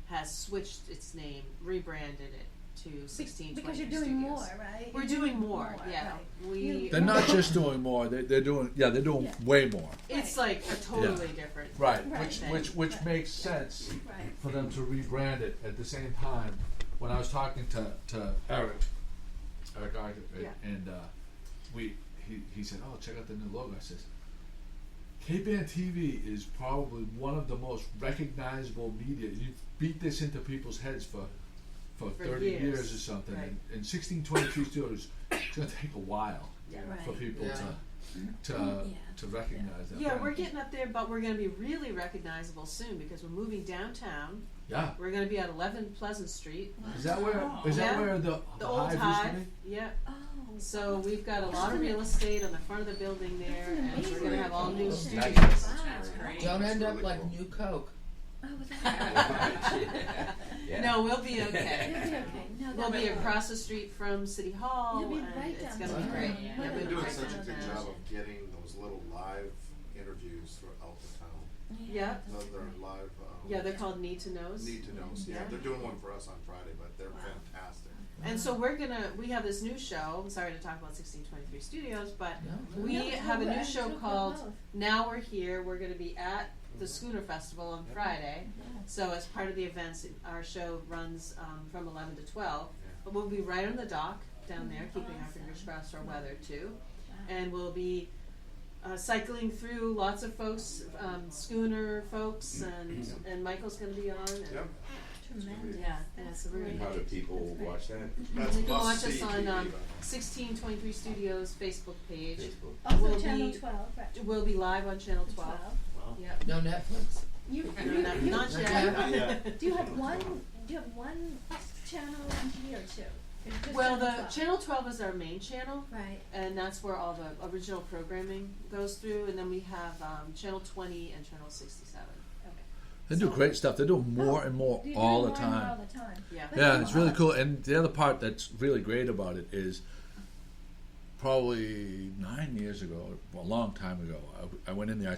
has switched its name, rebranded it to 1623 Because you're doing Studios. more, right? We're You're doing more, yeah. right. We they're not just doing more. They're doing way more. It's like a totally different. Right, Right. which makes sense Right. for them to rebrand it. At the same time, when I was talking to Eric Arthur, Yeah. and he said, "Oh, check out the new logo." I says, "Cape Ann TV is probably one of the most recognizable media. You beat this into people's heads for 30 years. years or something. Right. And 1623 Studios, it's going to take a while Yeah. for Right. people Yeah. to recognize that. Yeah, brand. we're getting up there, but we're going to be really recognizable soon because we're moving downtown. Yeah. We're going to be at 11 Pleasant Street, Is that where? Is Yeah. that where the the old Hive used to Hive. be? Yeah. Oh. So we've got a lot of real estate on the front of the building there, and we're going to have all new Amazing. studios. That's great. Don't end up really like cool. New Coke. Oh, was that? Yeah. No, we'll be okay. You'll be okay. No, We'll that'll be across the street from City Hall, You'll be and right it's down going to be there. great. Yeah. Yeah, They're we'll be doing right such a down good there. job of getting those little live interviews throughout the town. Yeah. They're live. Yeah, they're called Need to Knows. Need to knows. Yeah, Yeah. they're doing one for us on Friday, but they're fantastic. And so we have this new show. I'm sorry to talk about 1623 Studios, but No. we No, have a no, new I show took called both. Now We're Here. We're going to be at the Schooner Festival on Friday. So as part of the events, our show runs from 11 to 12. But we'll be right on the dock down there, keeping our fingers crossed for weather too. And we'll be cycling through lots of folks, schooner folks, and Michael's going to be on. And Yep. Tremendous. Yeah, That's it's a really And how do people watch that? That's You can watch must-see us on TV, though. 1623 Studios Facebook page. Facebook. Also Will Channel be- 12, right? We'll be live on Channel 12. 12. Wow. Yep. No Netflix. You, Not you, yet. Not yet. do you have one channel on TV or two? It's just Well, Channel the 12. Channel 12 is our main channel, Right. and that's where all the original programming goes through. And then we have Channel 20 and Channel 67. Okay. They do great stuff. They're doing more and more You're all doing the more and more time. all the time. Yeah. But Yeah, then- it's really cool. And the other part that's really great about it is probably 9 years ago, well, a long time ago, I went in there.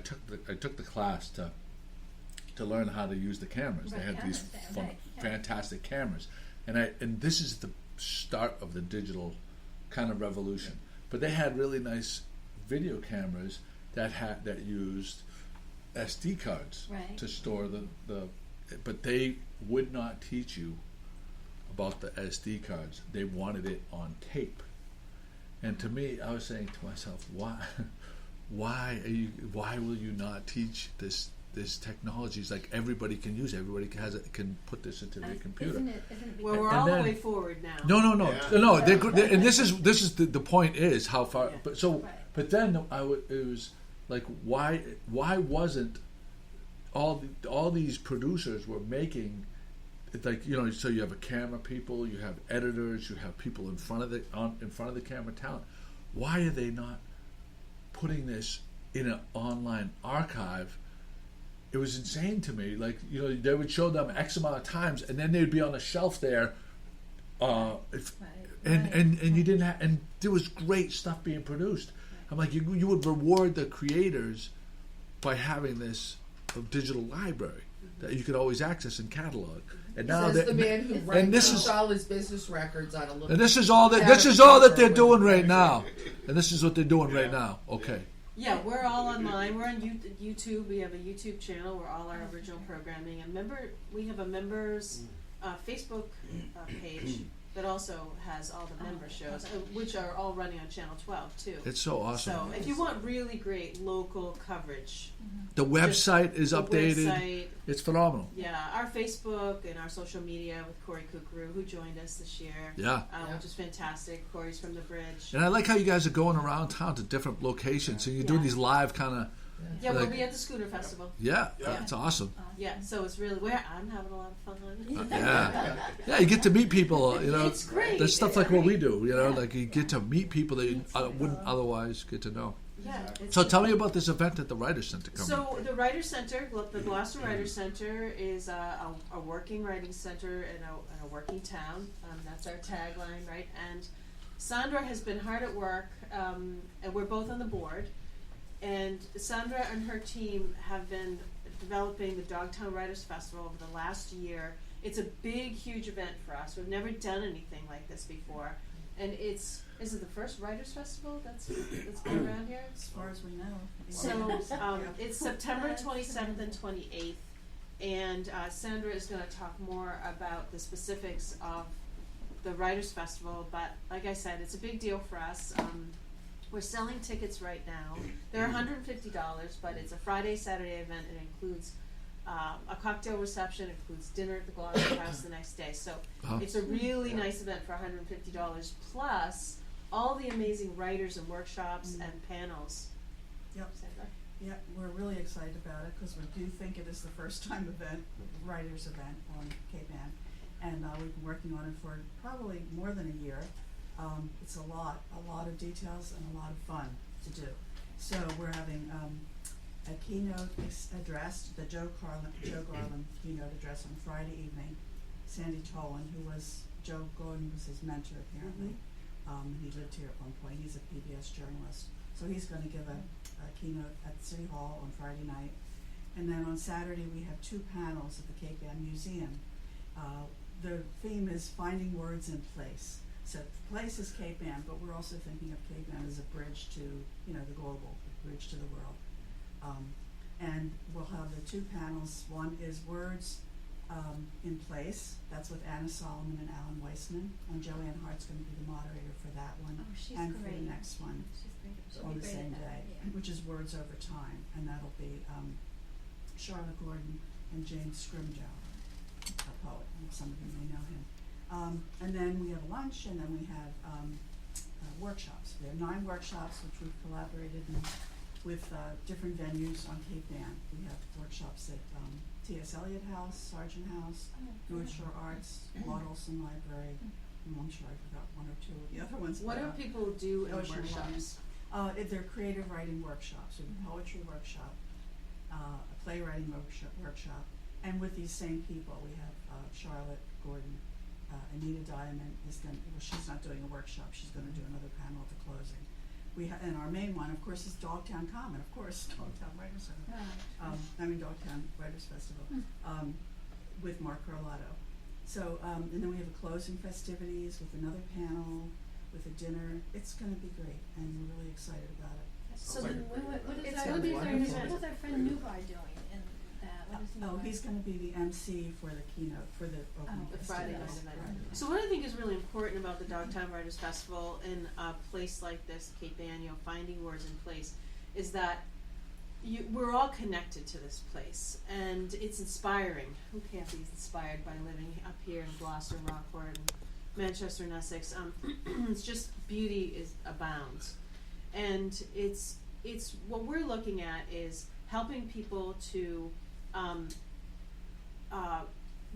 I took the class to learn how to use the cameras. They Right, had these cameras there, right, yeah. fantastic cameras, and this is the start of the digital kind of revolution. But they had really nice video cameras that used SD cards Right. to store the but they would not teach you about the SD cards. They wanted it on tape. And to me, I was saying to myself, why will you not teach this technology? It's like everybody can use it. Everybody can put this into their computer. Isn't it Well, because we're And all then- the way forward now. No. Yeah. And this is the point is how far. Yeah. But so, Right. but then it was like why wasn't all these producers were making it like so you have a camera people, you have editors, you have people in front of the camera talent. Why are they not putting this in an online archive? It was insane to me. Like they would show them X amount of times, and then they'd be on the shelf there. And you didn't have, and there was great stuff being produced. I'm like, you would reward the creators by having this digital library that you could always access and catalog. And now Says the man who writes this is all his business records on a little. and this is all that they're doing right now, and this is what they're doing right now. Okay. Yeah, we're all online. We're on YouTube. We have a YouTube channel where all our original programming. And we have a members Facebook page that also has all the member shows, which are all running on Channel 12 too. It's so awesome. So if you want really great local coverage, The website is the updated. website, It's phenomenal. yeah, our Facebook and our social media with Corey Kukru, who joined us this year, Yeah. which is fantastic. Corey's from the Bridge. And I like how you guys are going around town to different locations, and you're doing Yeah. these live kind of. Yeah, we'll like- be at the Schooner Festival. Yeah, Yeah. that's awesome. Yeah, so it's really where I'm having a lot of fun. Yeah, you get to meet people. It's great. There's stuff like what we do. Like you get to meet people that you wouldn't otherwise get to know. Yeah. it's- So tell me about this event at the Writers Center coming. So the Writers Center, the Gloucester Writers Center, is a working writing center in a working town. That's our tagline, right? And Sandra has been hard at work, and we're both on the board. And Sandra and her team have been developing the Dogtown Writers Festival over the last year. It's a big, huge event for us. We've never done anything like this before. And is it the first Writers Festival that's been around here? As far as we know. So it's September 27th and 28th, and Sandra is going to talk more about the specifics of the Writers Festival. But like I said, it's a big deal for us. We're selling tickets right now. They're $150, but it's a Friday, Saturday event. It includes a cocktail reception, includes dinner at the Gloucester House the next day. So it's a really nice event for $150, plus all the amazing writers and workshops and panels. Yep. Sandra? Yeah, we're really excited about it because we do think it is the first time writers event on Cape Ann. And we've been working on it for probably more than a year. It's a lot of details and a lot of fun to do. So we're having a keynote address, the Joe Garland keynote address on Friday evening. Sandy Tolan, Joe Gordon was his mentor apparently. He lived here at one point. He's a PBS journalist. So he's going to give a keynote at City Hall on Friday night. And then on Saturday we have two panels at the Cape Ann Museum. The theme is finding words in place. So the place is Cape Ann, but we're also thinking of Cape Ann as a bridge to, the global, a bridge to the world. And we'll have the two panels. One is words in place. That's with Anna Solomon and Alan Weissman. And Joanne Hart's going to be the moderator for that one. Oh, she's and great. for the next one She's great. She'll on be the great same at that, day, yeah. which is Words Over Time. And that'll be Charlotte Gordon and James Scrimgeour. a poet. Some of you may know him. And then we have lunch, and then we have workshops. We have 9 workshops, which we've collaborated with different venues on Cape Ann. We have workshops at T.S. Eliot House, Sargent House, North Shore Arts, Lord Olson Library. I'm sure I forgot one or two of the other ones. What but, do people do in Ocean workshops? They're creative writing workshops. We have a poetry workshop, a playwriting workshop, and with these same people, we have Charlotte Gordon, Anita Diamond is going. Well, she's not doing a workshop. She's going to do another panel at the closing. And our main one, of course, is Dogtown Common. Of course, Dogtown Writers Center. Dogtown Writers Festival with Mark Carlotto. So, and then we have a closing festivities with another panel, with a dinner. It's going to be great, and we're really excited about it. So Like then, What It's is gonna be wonderful. our friend Newbar doing in that? What is he doing? He's going to be the MC for the keynote, for the opening the Friday night festivities. event. Right. So what I think is really important about the Dogtown Writers Festival in a place like this, Cape Ann, finding words in place, is that we're all connected to this place, and it's inspiring. Who can't be inspired by living up here in Gloucester, Rockport, and Manchester and Essex? It's just beauty abounds, and it's what we're looking at is helping people to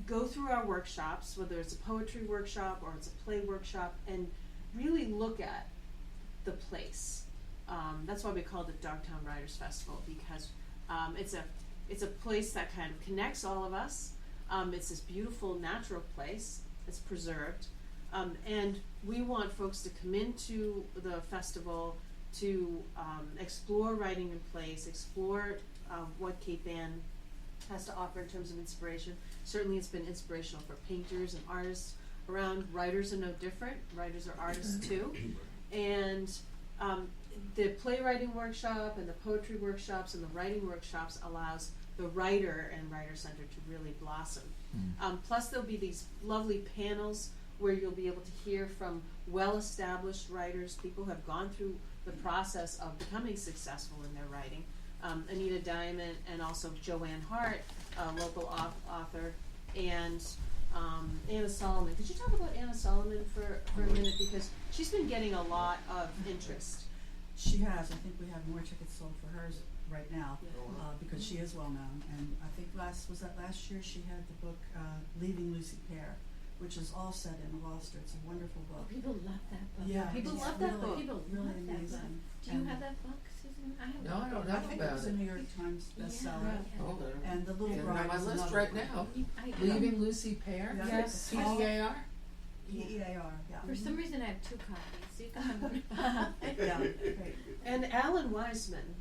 go through our workshops, whether it's a poetry workshop or it's a play workshop, and really look at the place. That's why we called it Dogtown Writers Festival, because it's a place that kind of connects all of us. It's this beautiful natural place. It's preserved, and we want folks to come into the festival to explore writing in place, explore what Cape Ann has to offer in terms of inspiration. Certainly it's been inspirational for painters and artists around. Writers are no different. Writers are artists too. And the playwriting workshop and the poetry workshops and the writing workshops allows the writer and writer center to really blossom. Plus there'll be these lovely panels where you'll be able to hear from well-established writers, people who have gone through the process of becoming successful in their writing. Anita Diamond and also Joanne Hart, a local author, and Anna Solomon. Could you talk about Anna Solomon for a minute, because she's been getting a lot of interest. She has. I think we have more tickets sold for hers right now, because she is well known. And I think last year she had the book Leaving Lucy Pear, which is all set in Gloucester. It's a wonderful book. People love that book. Yeah, People it's love that really, book. People really love that amazing. book. Do you have that book, Susan? I have No, I don't I know think about it was a it. New York Times bestseller. Oh, And the Little Get it Bride on my is list another right book. now. I Leaving Lucy Pear? Yeah. Yes. P-E-A-R? P-E-A-R, yeah. For some reason, I have 2 copies. So you can have one. Yeah, great. And Alan Wiseman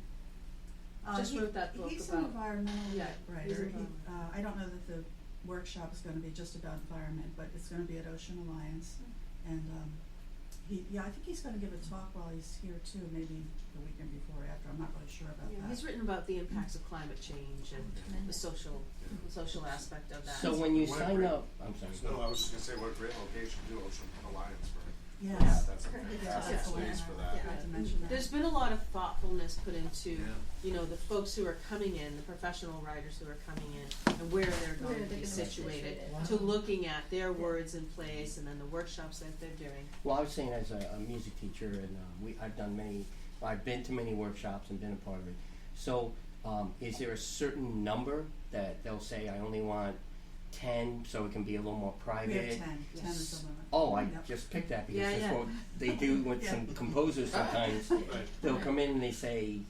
just wrote that book He's about. an environmental Yeah, writer. he's He, environmental. I don't know that the workshop is going to be just about environment, but it's going to be at Ocean Alliance. And I think he's going to give a talk while he's here too, maybe the weekend before or after. I'm not really sure about that. He's written about the impacts of climate change and the social aspect of that. So when you What a sign great- up, I'm sorry. No, I was just gonna say, what a great location to do Ocean Alliance for. Yes. That's a fantastic that's the one space I for that. forgot to mention that. There's been a lot of thoughtfulness put into, Yeah. the folks who are coming in, the professional writers who are coming in, and where they're Where going to they're be gonna be situated, situated. to looking at their words in place, and then the workshops that they're doing. Well, I was saying as a music teacher, and I've been to many workshops and been a part of it. So, is there a certain number that they'll say, I only want 10, so it can be a little more We private? have 10. 10 is the limit. Oh, I Yep. just picked that because Yeah, that's yeah. what they do with Yeah. some composers sometimes. Right. They'll come in and they say,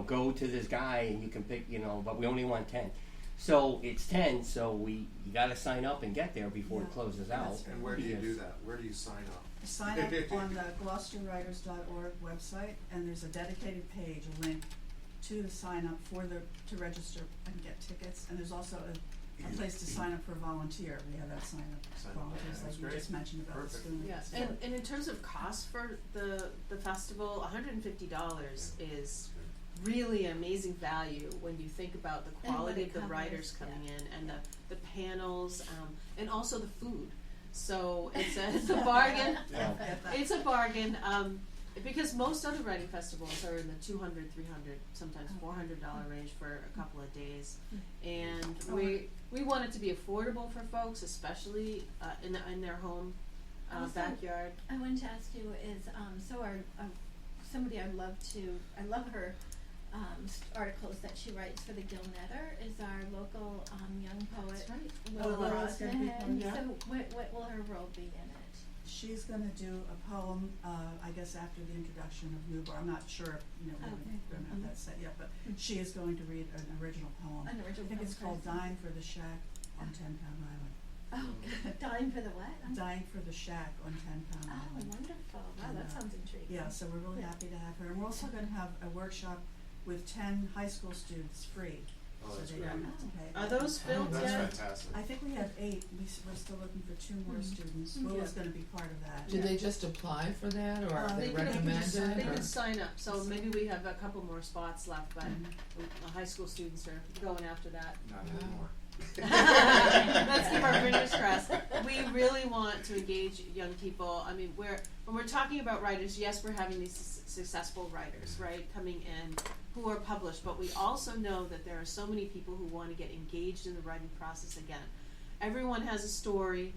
go to this guy and you can pick, but we only want 10. So it's 10, so you gotta sign up and get there before it Yeah. closes out. That's right. And where do you Yes. do that? Where do you sign up? Sign up on the GloucesterWriters.org website, and there's a dedicated page, a link to sign up to register and get tickets. And there's also a place to sign up for volunteer. We have that sign up Sign up, volunteers yeah, like that's you great. just mentioned about the Perfect. schooner. Yes, festival. and in terms of cost for the festival, $150 is really amazing value when you think about the And quality what of it the writers covers, coming yeah. in, and the panels, and also the food. So it's a bargain. Yeah. Get that. It's a bargain. because most other writing festivals are in the $200, $300, sometimes $400 range for a couple of days, and we want it to be affordable for folks, especially in their home Also, backyard. I wanted to ask you is so our somebody I love her articles that she writes for the Gilnetter is our local young poet. That's right. Willow Laura Rosman. Osgood, yeah. So what will her role be in it? She's going to do a poem, I guess, after the introduction of Newbar. I'm not sure, we Okay. don't have that set yet, but she is going to read an original poem. An original I think it's poem called first. Dying for the Shack on 10-Pound Island. Oh, dying for the what? Dying for the Shack on 10-Pound Oh, Island. wonderful! Wow, And, that sounds intriguing. Yeah, so we're really happy to have her. And we're also going to have a workshop with 10 high school students free. Oh, So that's they great. don't have to pay. Are those filled That's yet? fantastic. I think we have 8. We're still looking for 2 more students. Willa's going to be part of that. Do they just apply for that, or are They they can- they can just sign recommended? They or- can sign up, so maybe we have a couple more spots left, but Mhm. the high school students are going after that. Not anymore. Let's keep our fingers crossed. We really want to engage young people. I mean, when we're talking about writers, yes, we're having these successful writers, right, coming in who are published, but we also know that there are so many people who want to get engaged in the writing process again. Everyone has a story,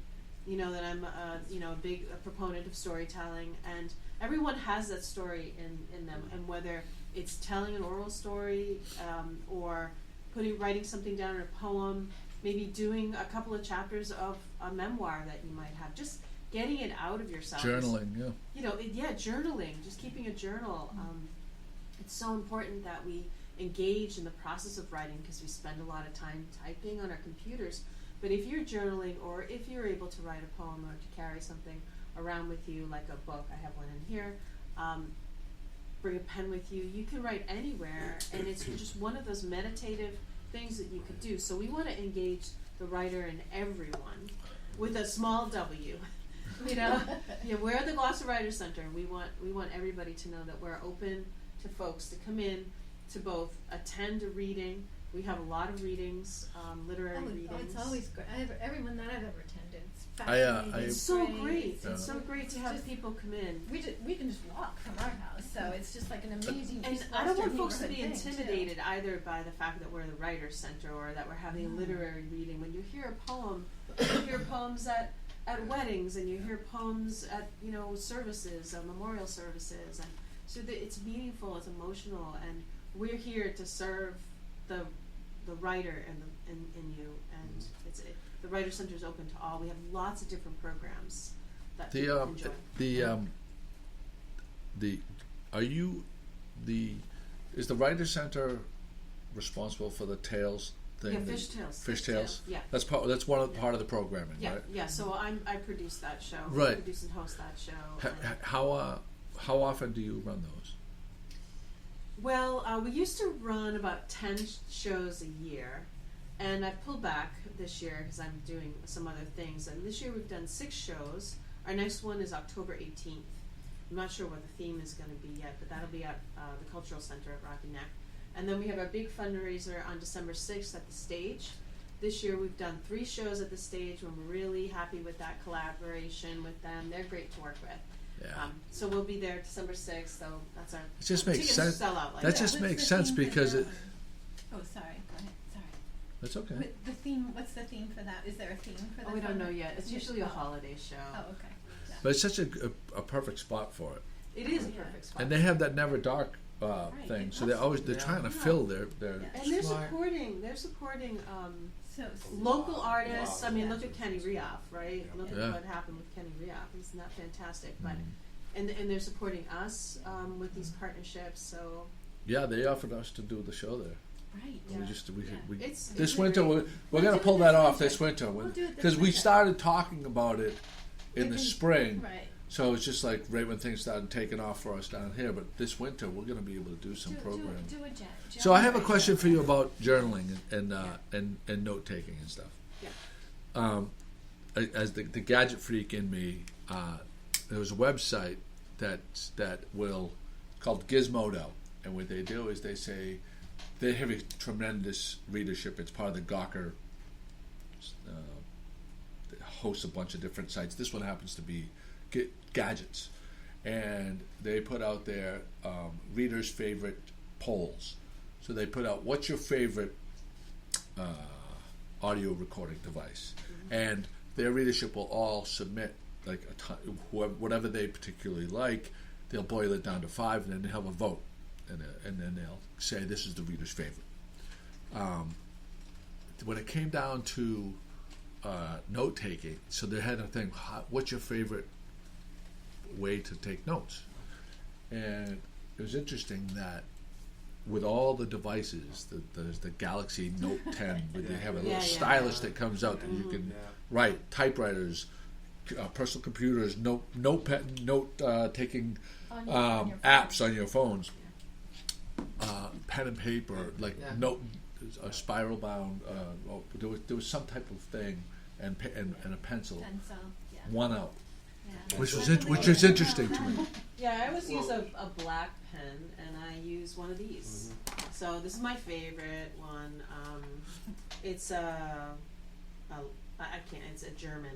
that I'm a big proponent of storytelling, and everyone has that story in them, and whether it's telling an oral story or writing something down in a poem, maybe doing a couple of chapters of a memoir that you might have, just getting it out of yourself. Journaling, yeah. Journaling, just keeping a journal. It's so important that we engage in the process of writing because we spend a lot of time typing on our computers. But if you're journaling, or if you're able to write a poem or to carry something around with you, like a book, I have one in here, bring a pen with you, you can write anywhere, and it's just one of those meditative things that you could do. So we want to engage the writer and everyone with a small W. We're the Gloucester Writers Center. We want everybody to know that we're open to folks to come in to both attend a reading. We have a lot of readings, literary readings. Oh, it's always great. Everyone that I've ever attended, it's I, fascinating. It's so great. Yeah. It's so great to have Just- people come in. We can just walk from our house, so it's just like an amazing. And East I don't want Gloucester folks to be neighborhood thing, too. intimidated either by the fact that we're the Writers Center or that we're having a literary reading. When you hear a poem, you hear poems at weddings, and you hear poems at services, memorial services, and so it's meaningful, it's emotional, and we're here to serve the writer in you, and the Writers Center is open to all. We have lots of different programs that people enjoy. Is the Writer Center responsible for the Tales thing? Yeah, Fishtails. Fishtails? Yeah. That's part of the programming, Yeah, right? yeah. So I produce that show. Right. I produce and host that show. and- How often do you run those? Well, we used to run about 10 shows a year, and I pulled back this year because I'm doing some other things. And this year we've done 6 shows. Our next one is October 18th. I'm not sure what the theme is going to be yet, but that'll be at the Cultural Center at Rocky Neck. And then we have our big fundraiser on December 6th at the Stage. This year we've done 3 shows at the Stage. We're really happy with that collaboration with them. They're great to work with. Yeah. So we'll be there December 6th. So that's our It just makes tickets sense. sell out like That that. just What's makes the sense theme for because that it. one? Oh, sorry. Go ahead. Sorry. That's okay. The theme. What's the theme for that? Is there a theme for that? Oh, we don't know yet. It's usually a holiday show. Oh, okay. Yeah. But it's such a perfect spot for it, It is a perfect spot. and they have that Never Dark thing, so they're absolutely. trying to Yeah. fill their. And they're Smart. supporting So local artists. Wow. I mean, look at Kenny Rioff, right? Look at Yeah. what happened with Kenny Rioff. Isn't that fantastic? But Mm-hmm. and they're supporting us with these partnerships. So Yeah, they offered us to do the show there. right. Yeah. We It's this a winter great- we're We'll gonna do pull it that this off winter. this winter We'll do it this because we winter. started talking about it in the Maybe- spring. Right. So it's just like right when things started taking off for us down here. But this winter we're going to be able to do some programming. Do a jam. So I have a question for you about journaling and note taking and stuff. Yeah. As the gadget freak in me, there was a website that will called Gizmodo, and what they do is they say they have a tremendous readership. It's part of the Gawker. Hosts a bunch of different sites. This one happens to be gadgets, and they put out their readers' favorite polls. So they put out, what's your favorite audio recording device? And their readership will all submit like a ton, whatever they particularly like. They'll boil it down to 5, and then they have a vote, and then they'll say this is the reader's favorite. When it came down to note taking, so they had a thing, what's your favorite way to take notes? And it was interesting that with all the devices, there's the Galaxy Note 10, where they have a little stylus that comes out that you can write, typewriters, personal computers, note taking On your apps on your phones, pen and paper, like note, spiral bound. There was some type of thing, and a pencil. One out, which is interesting to me. Yeah, I always use a black pen, and I use one of these. So this is my favorite one. It's I can't. It's a German.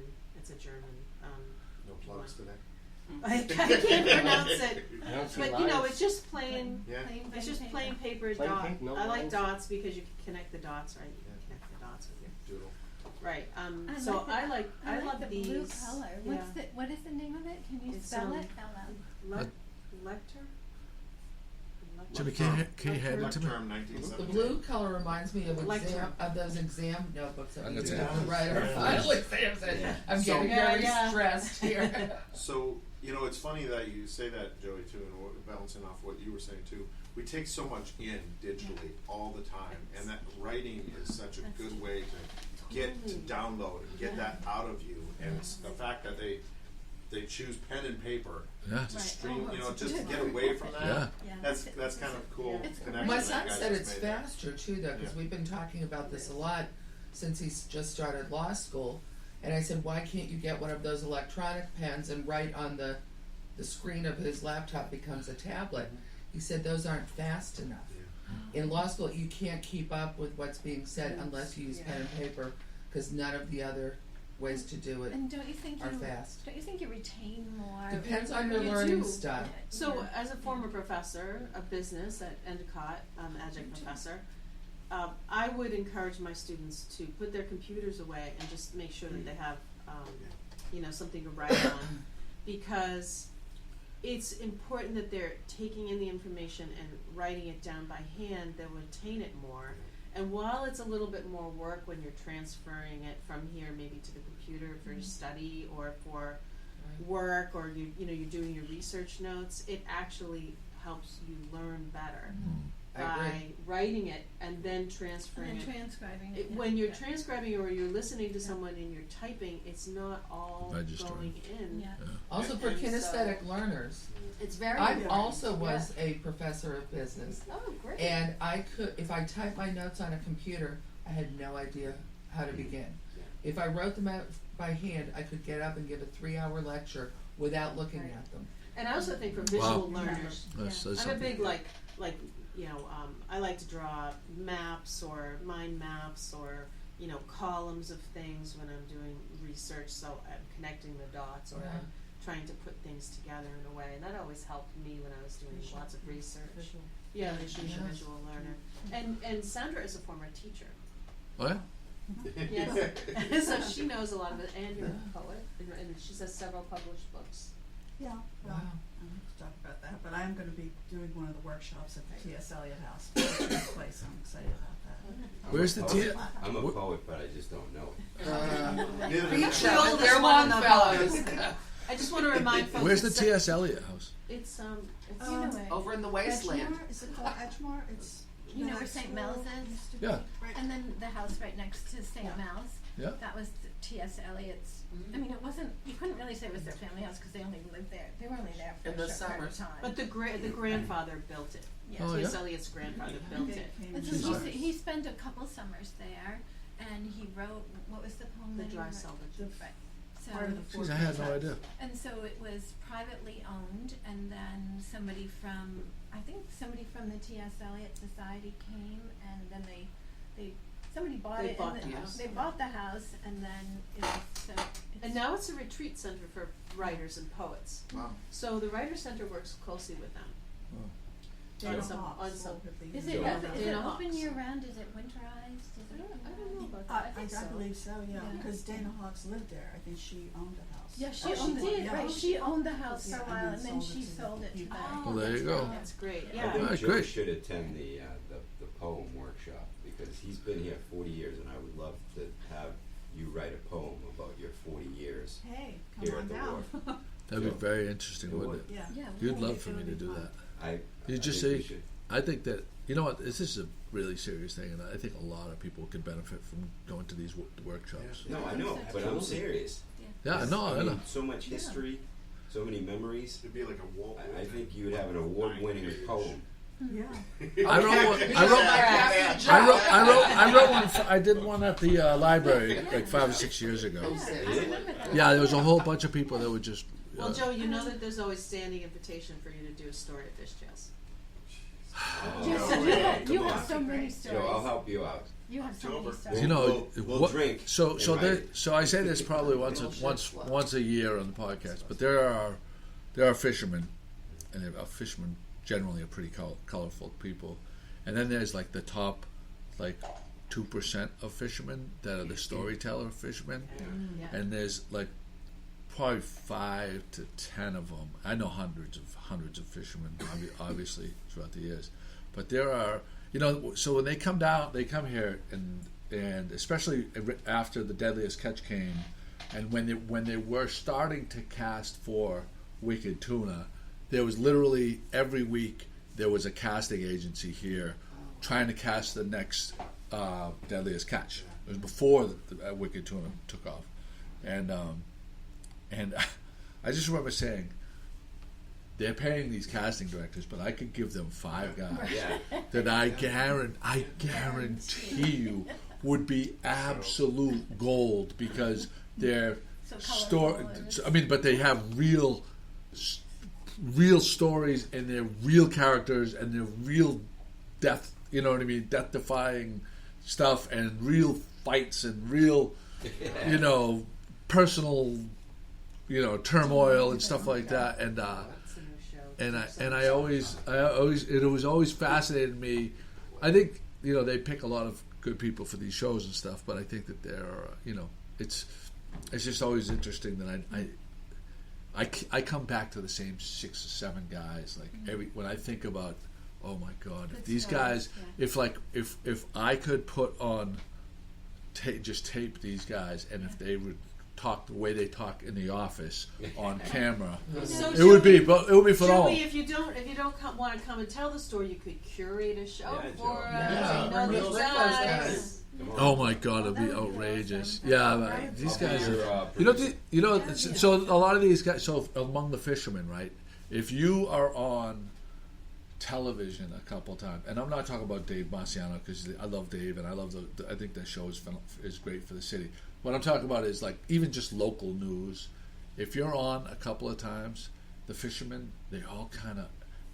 No plugs today. I can't pronounce it. I don't see But lives. it's just plain. Yeah. It's just plain paper Plain dot. paper, no I like lines. dots because you can connect the dots, right? You can connect the dots with your. Doodle. Right. I So like I love the these. blue color. Yeah. What is the name of it? Can you It's, spell it? Lecter. Jimmy, can you hand it to me? Term The 1978. blue color reminds me of Lecture. those exam notebooks that I'm we gonna do take to it. write our final exams in. I'm So- getting very Yeah. stressed here. So, it's funny that you say that, Joey, too, and balancing off what you were saying, too. We take so much in digitally all the time, and that writing is such a good way to get to download and get that out of you. And it's the fact that they choose pen and paper Yeah. to stream, just to get away from that. Yeah. That's kind of cool It's connection. My that son guys said just it's made there. faster too, though, because Yeah. we've been talking about this a lot since he's just started law school. And I said, why can't you get one of those electronic pens and write on the screen of his laptop becomes a tablet? He said those aren't fast enough. In law school, you can't keep up with what's being said unless you use pen and paper, because none of the other ways to do it And don't you think are fast. you retain more? Depends on your You learning do. style. So, as a former professor of business at Endicott, adjunct professor, I would encourage my students to put their computers away and just make sure that they have, something to write on, because it's important that they're taking in the information and writing it down by hand. They'll retain it more. And while it's a little bit more work when you're transferring it from here maybe to the computer for your study or for work, or you're doing your research notes, it actually helps you learn better I by agree. writing it and then transferring And then it. transcribing it. When you're transcribing or you're listening to someone and you're typing, it's not all Registering. going in. Yeah. Also for And so- kinesthetic learners. It's very I important. also was a professor of business. Oh, great. And I could, if I typed my notes on a computer, I had no idea how to begin. If I wrote them out by hand, I could get up and give a 3-hour lecture without looking Right. at them. And I also think for visual learners, That's I'm a something. big I like to draw maps or mind maps or columns of things when I'm doing research. So I'm connecting the dots or I'm trying to put things together in a way, and that always helped me when I was doing lots of research. Yeah, she's a visual learner, and Sandra is a former teacher. Oh, yeah? Yes, so she knows a lot of it. And you're a poet, and she has several published books. Yeah, well, Wow. I don't have to talk about that, but I am gonna be doing one of the workshops at the T.S. Eliot House. Place, I'm excited about that. Where's the T? I'm a poet, but I just don't know it. Neither Beach did The fellows, oldest they're one in long the fellows. I just want to remind folks. Where's the it's T.S. Eliot House? It's You know it. Over in the wasteland. Edgemore? Is it called Edgemore? It's. You know the where St. school Mel's is? used to be. Yeah. Right. And then the house right next to St. Yeah. Mel's. Yeah. That was T.S. Eliot's. I mean, it wasn't. You couldn't really say it was their family house because they only lived there. They were only there for In a the short period of summers. time. But the grandfather built it. Yeah. Oh, T.S. yeah? Eliot's grandfather built it. Came And in so March. he spent a couple summers there, and he wrote, what was the poem The that he dry wrote? salvage. Right. So, Part of the Jeez, I had no idea. and so it was privately owned, and then somebody from the T.S. Eliot Society came, and then somebody bought They it. bought and the house. They bought the house, and then it was So And now it's a retreat center for writers and poets. Wow. So the Writer Center works closely with them. Dana On some- Hawks on some- will be is the- it, Yeah. is it Dana open Hawks. year round? Is it winterized? Is it I don't know about I, that. I, I believe so, yeah, Yeah. because Dana Hawks lived there. I think she owned a house. Yeah, she Oh, she owned it. did? Right, Oh, she owned the house for Yeah, a and while, then and then sold it she to the sold it to people. them. Well, there you go. That's great, I yeah. think Alright, Joe great. should attend the poem workshop because he's been here 40 years, and I would love to have you write a poem about your 40 years Hey, here come at on the down. wharf. That'd be Sure. very interesting, It wouldn't would. it? Yeah. Yeah, You'd well, love it for me would to be do fun. that. I You just think we say, should. I think that, you know what, this is a really serious thing, and I think a lot of people could benefit from going to these workshops. No, I know, but I'm serious. Yeah, no, I know. So much history, so many memories. It'd be like a wall. I think you would have an award-winning poem. Yeah. I wrote one. I wrote one. I did one at the library like 5 or 6 years ago. Oh, I seriously? remember that. Yeah, there was a whole bunch of people that would just. Well, Joe, you know that there's always standing invitation for you to do a story at Fish Jails. Yes, Oh, you come have, you on. have so many Joe, I'll stories. help you out. You have so many October. stories. You know, We'll what- drink So and so write. there, so I say this probably once a year on the podcast, but there are fishermen, and fishermen generally are pretty colorful people, and then there's like the top, like 2% of fishermen that are the storyteller fishermen, Yeah. and there's like probably 5 to 10 of them. I know hundreds of fishermen, obviously throughout the years, but there are, you know, so when they come down, they come here, and especially after the Deadliest Catch came, and when they were starting to cast for Wicked Tuna, there was literally every week there was a casting agency here trying to cast the next Deadliest Catch. It was before the Wicked Tuna took off, and I just remember saying, they're paying these casting directors, but I could give them 5 guys Yeah. that I guarantee you would be absolute gold because they're colorful and I mean, but they have real stories, and they're real characters, and they're real death. You know what I mean? Death-defying stuff, and real fights, and real, you know, personal, you know, turmoil and stuff like that, and. It's a new show. And I always it was always fascinated me. I think, you know, they pick a lot of good people for these shows and stuff, but I think that they're, you know, it's just always interesting that I come back to the same 6 or 7 guys like when I think about, oh my God, if these guys, if I could put on just tape these guys, and if they would talk the way they talk in the office on camera, So it would be Joey, phenomenal. if you don't want to come and tell the story, you could curate a show Yeah, for Joe. us. Yeah, You know bring these those guys. guys. Come on. Oh my God, it'd be outrageous. Yeah, but these guys Your, are. producer. So a lot of these guys. So among the fishermen, right? If you are on television a couple times, and I'm not talking about Dave Marciano because I love Dave and I love I think that show is great for the city. What I'm talking about is like even just local news. If you're on a couple of times, the fishermen, they all kind of.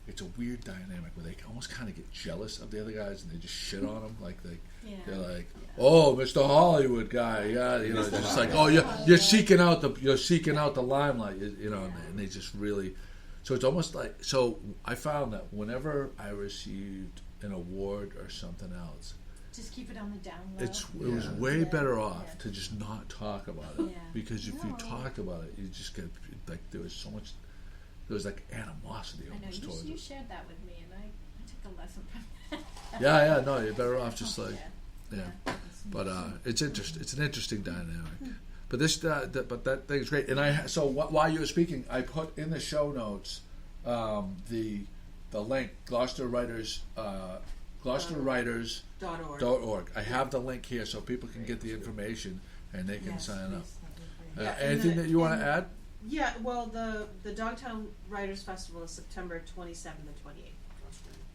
It's a weird dynamic where they almost kind of get jealous of the other guys and they just shit on them. Like they're like, oh, Mr. Hollywood guy, yeah, you know, it's just like, oh, you're seeking out the limelight, you know, and they just really. So it's almost like, so I found that whenever I received an award or something else, Just keep it on the down low. it was way better off to just not talk about it, Yeah. because if you No. talk about it, you just get like there was like animosity I know, almost towards you it. shared that with me, and I took a lesson from that. Yeah, no, you're better off just like, Yeah. yeah. But it's interesting. It's an interesting dynamic. But that thing's great. And so while you were speaking, I put in the show notes the link GloucesterWriters.org. I have the link here so people can get the information and they can Yes, sign up. please, that'd be great. Yeah, Anything and that you want to add? Yeah, well, the Dogtown Writers Festival is September 27th and 28th.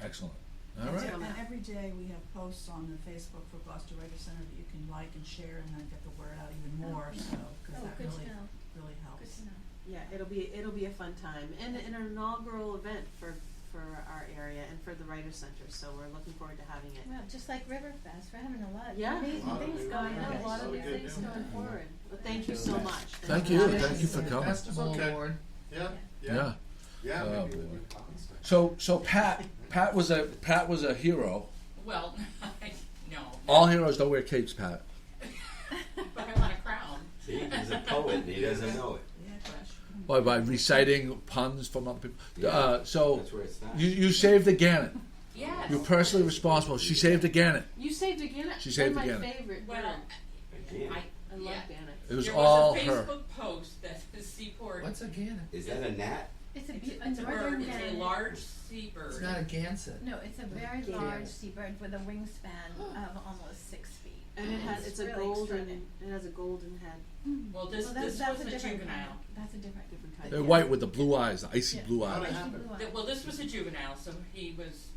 Excellent. And All right. and every day we have posts on the Facebook for Gloucester Writer Center that you can like and share, and then get the word out even more. So because that Good really to know. really Good helps. to know. Yeah, it'll be a fun time and an inaugural event for for our area and for the Writer Center. So we're looking forward to having it. Well, just like Riverfest, we're having a lot of Yeah. amazing A lot of things new- going I on. know, a lot of Really good things news. going forward. Well, thank you so much. Thank you. Thank you for coming. Festival Okay. award. Yeah, Yeah. yeah. Oh, Maybe we boy. could balance that. So Pat was a hero. Well, no. All heroes don't wear capes, Pat. But I want a crown. See, he's a poet and he doesn't know it. By reciting puns from other people. Yeah. So That's where it starts. you saved the Gannet. Yes. You're personally responsible. She saved the Gannet. You saved again. She saved my again. favorite. Well, Again. I love yeah. Bannock. It was there all was a her. Facebook post that the seaport. What's a gannet? Is that a gnat? It's a, It's a, a, it's a northern bird. It's a gannet. large seabird. It's not a gansett. No, it's a very Gannet. large seabird with a wingspan of almost 6 feet. And it has it's a really golden. extraordinary. It has a golden head. Well, this Well, this that's was a a different juvenile. kind. That's a different. Different kind. They're white with the blue eyes, the icy Yeah. blue How'd eyes. it happen? Blue eyes. Well, this was a juvenile, so he was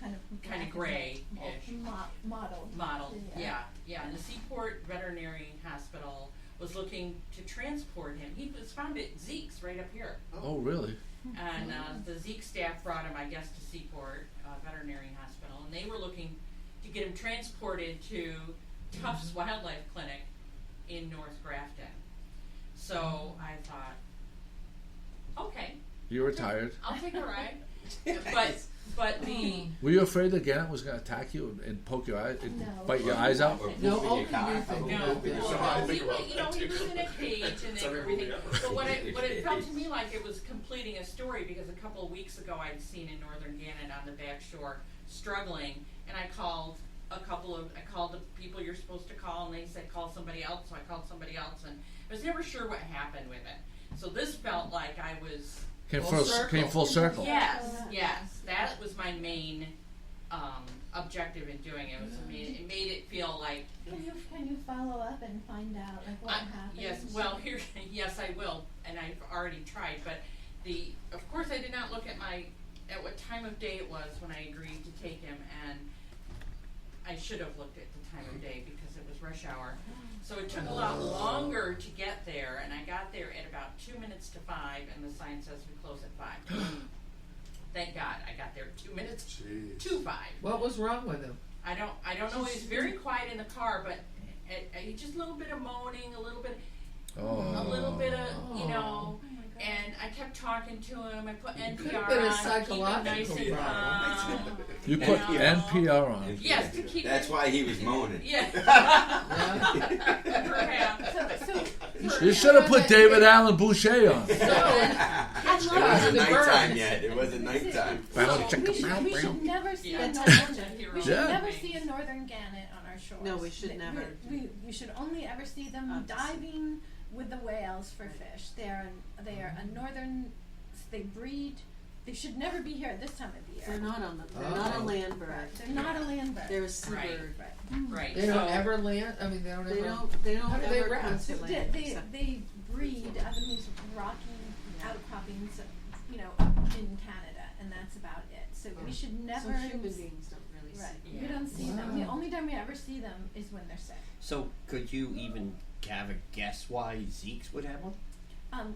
kind of kind of black gray-ish. and modeled. modeled. Yeah. Yeah. And the Seaport Veterinary Hospital was looking to transport him. He was found at Zeke's right up here. Oh, really? And the Zeke staff brought him, I guess, to Seaport Veterinary Hospital, and they were looking to get him transported to Tufts Wildlife Clinic in North Grafton. So I thought, okay, You're retired. I'll take a ride. but the Were you afraid the Gannet was going to attack you and poke your eye, and No. bite your eyes out? Or No, poop in your open car? your thing. no, Open your well, thing. I he think about was, you know, that he was too. in a cage and It's every everything. movie ever. But what it felt to me like it was completing a story, because a couple of weeks ago I'd seen a northern gannet on the back shore struggling, and I called the people you're supposed to call, and they said call somebody else, so I called somebody else, and I was never sure what happened with it. So this felt like I was Came Full circle. came full circle. yes, that was my main objective in doing it. It made it feel like Can you follow up and find out like what happened? yes. Well, yes, I will, and I've already tried. But of course, I did not look at what time of day it was when I agreed to take him, and I should have looked at the time of day because it was rush hour. So it took a lot longer to get there, and I got there at about 2 minutes to 5, and the sign says we close at 5. Thank God I got there 2 minutes Jeez. to 5. What was wrong with him? I don't know. He was very quiet in the car, but just a little bit of moaning, a little bit of, you know. And I kept talking to him. I put NPR Could have been a on, to keep him nice psychological and problem. calm. You put And, NPR on. Yes, to keep That's it- why he was moaning. Yeah, Yeah. perhaps. So You should have put David Allen Boucher on. It wasn't The nighttime birds. yet. It wasn't nighttime. we should never see Yeah. a Attention. northern. We should Yeah. never see a northern gannet on our shores. No, we should never. We should only ever see them diving with the whales for fish. They are a northern. They breed. They should never be here at this time of the year. They're not a land bird. Right. They're not a land bird. They're a seabird. Right. Right. They don't ever land. I mean, they don't They ever. don't How do they ever come rest? to land. They breed up in these rocky outcroppings, you know, in Canada, and that's about it. So we should So never. human beings don't really Right. see. We don't see them. The only time we ever see them is when they're sick. So could you even have a guess why Zeke's would have one?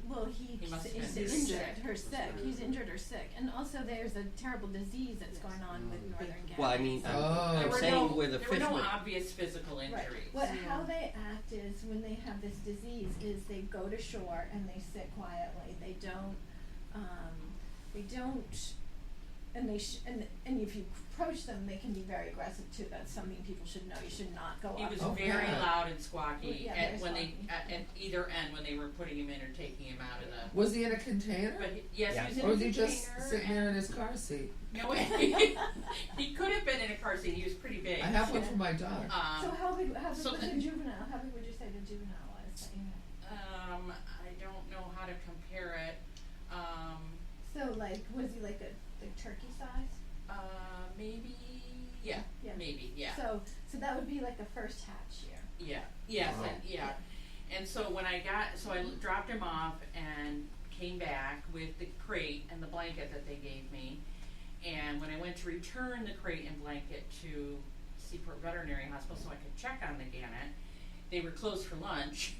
Well, he He must have is been injured or sick. He's injured or sick, and also there's a terrible disease that's going on with northern gannet. Well, I mean, Oh. There I'm were saying where the there were fish no would. obvious physical Right. injuries. How they act is when they have this disease is they go to shore and they sit quietly. They don't, and and if you approach them, they can be very aggressive too. That's something people should know. You should not go He up. was to very them. loud and squawky Yeah, at very when squawky. at either end when they were putting him in or taking him out of the. Was he in a container? But yes, Yeah. he was in Or a was he just container sitting there and- in his car seat? No, he could have been in a car seat. He was pretty big. I have one for my dog. So how big was so the the- juvenile? How big would you say the juvenile was? That you had? I don't know how to compare it. So like, was he like turkey size? Maybe. Yeah. Yeah. Maybe. Yeah. So that would be like a first hatch year. Yeah. Yes. Wow. And so when I dropped him off and came back with the crate and the blanket that they gave me, and when I went to return the crate and blanket to Seaport Veterinary Hospital so I could check on the gannet, they were closed for lunch.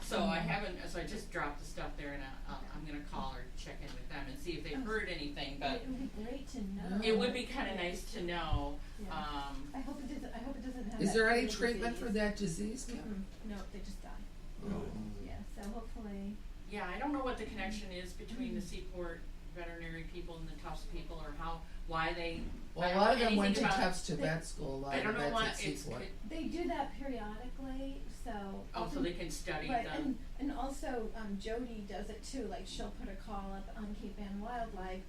So I haven't. So I just dropped the stuff there, and I'm gonna call or check in with them and see if they've heard anything. But it would be great to know. it would be kind of nice to know. Yeah. I hope it doesn't. I hope it doesn't have. Is that there any disease. treatment for that disease, Kim? No, they just die. Oh. Yeah, so hopefully. Yeah, I don't know what the connection is between the Seaport veterinary people and the Tufts people, or why they. Well, I a don't lot know of them went to anything about- Tufts to vet school. A lot I of don't know vets why at it's. Seaport. They do that periodically, so. So they can study Right, them. and also Jody does it too. Like she'll put a call up on Cape Ann Wildlife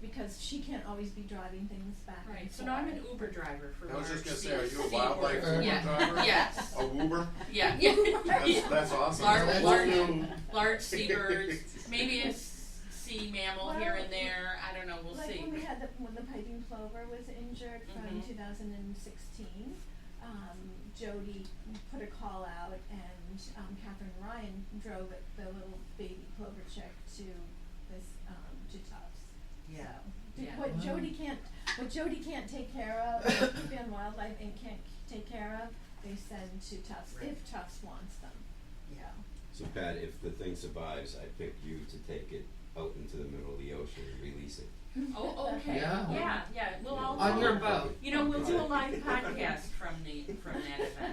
because she can't always be driving things back. Right. and So now I'm forth. an Uber driver for. I was just large gonna say, are you a seafood. wildlife Uber Yeah. driver? Yes. A Uber? Yeah. That's awesome. Large seabirds, maybe a sea mammal here and there. I don't know. We'll Like see. when the piping plover was injured from Mhm. 2016, Jody put a call out, and Catherine Ryan drove the little baby plover chick to this to Tufts. Yeah. So, Yeah. what Jody can't take care of, Cape Ann Wildlife Inc. can't take care of, they send to Tufts if Tufts wants them. Yeah. So Pat, if the thing survives, I pick you to take it out into the middle of the ocean and release it. Oh, okay. Yeah. Yeah. Well, I'll On your boat. You know, we'll do a live podcast from that event.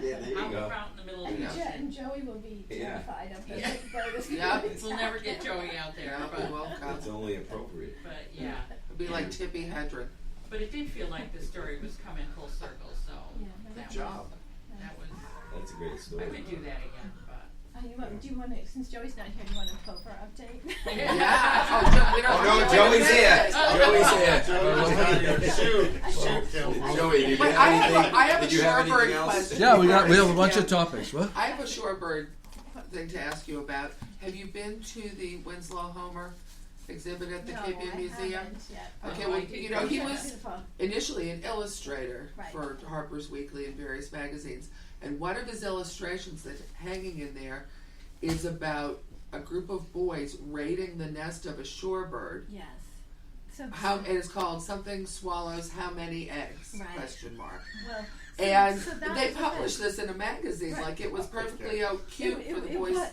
Yeah, there you I'll go. go out in the middle of And, the Yeah. ocean. and Joey will be Yeah. terrified of the Yeah. big boat. Is Yeah. gonna be We'll never attacked. get Joey out there, Yeah, we but will come. It's only appropriate. yeah. It'll be like Tippi Hedren. But it did feel like the story was coming full circle. So Yeah, that Good job. that was. That's a great I story. could do that again, but. Do you want to, since Joey's not here, do you want a Plover update? Yeah. Oh, we don't Oh no, want Joey's to here. miss it. Joey's here. Joey, did you Wait, have anything? I have Did a you have shorebird anything else? question. Yeah, we have a bunch Yeah. of topics. What? I have a shorebird thing to ask you about. Have you been to the Winslow Homer exhibit at the No, Cape Ann I Museum? haven't yet. Okay, Oh, well, I did you know, he go to was Beautiful. initially an illustrator Right. for Harper's Weekly and various magazines. And one of his illustrations that's hanging in there is about a group of boys raiding the nest of a shorebird. Yes. So And it's called Something Swallows How Many Eggs? Right. Question mark. well, And so that they was the published thing. this in a magazine, Right. like it was perfectly cute for the it boys. was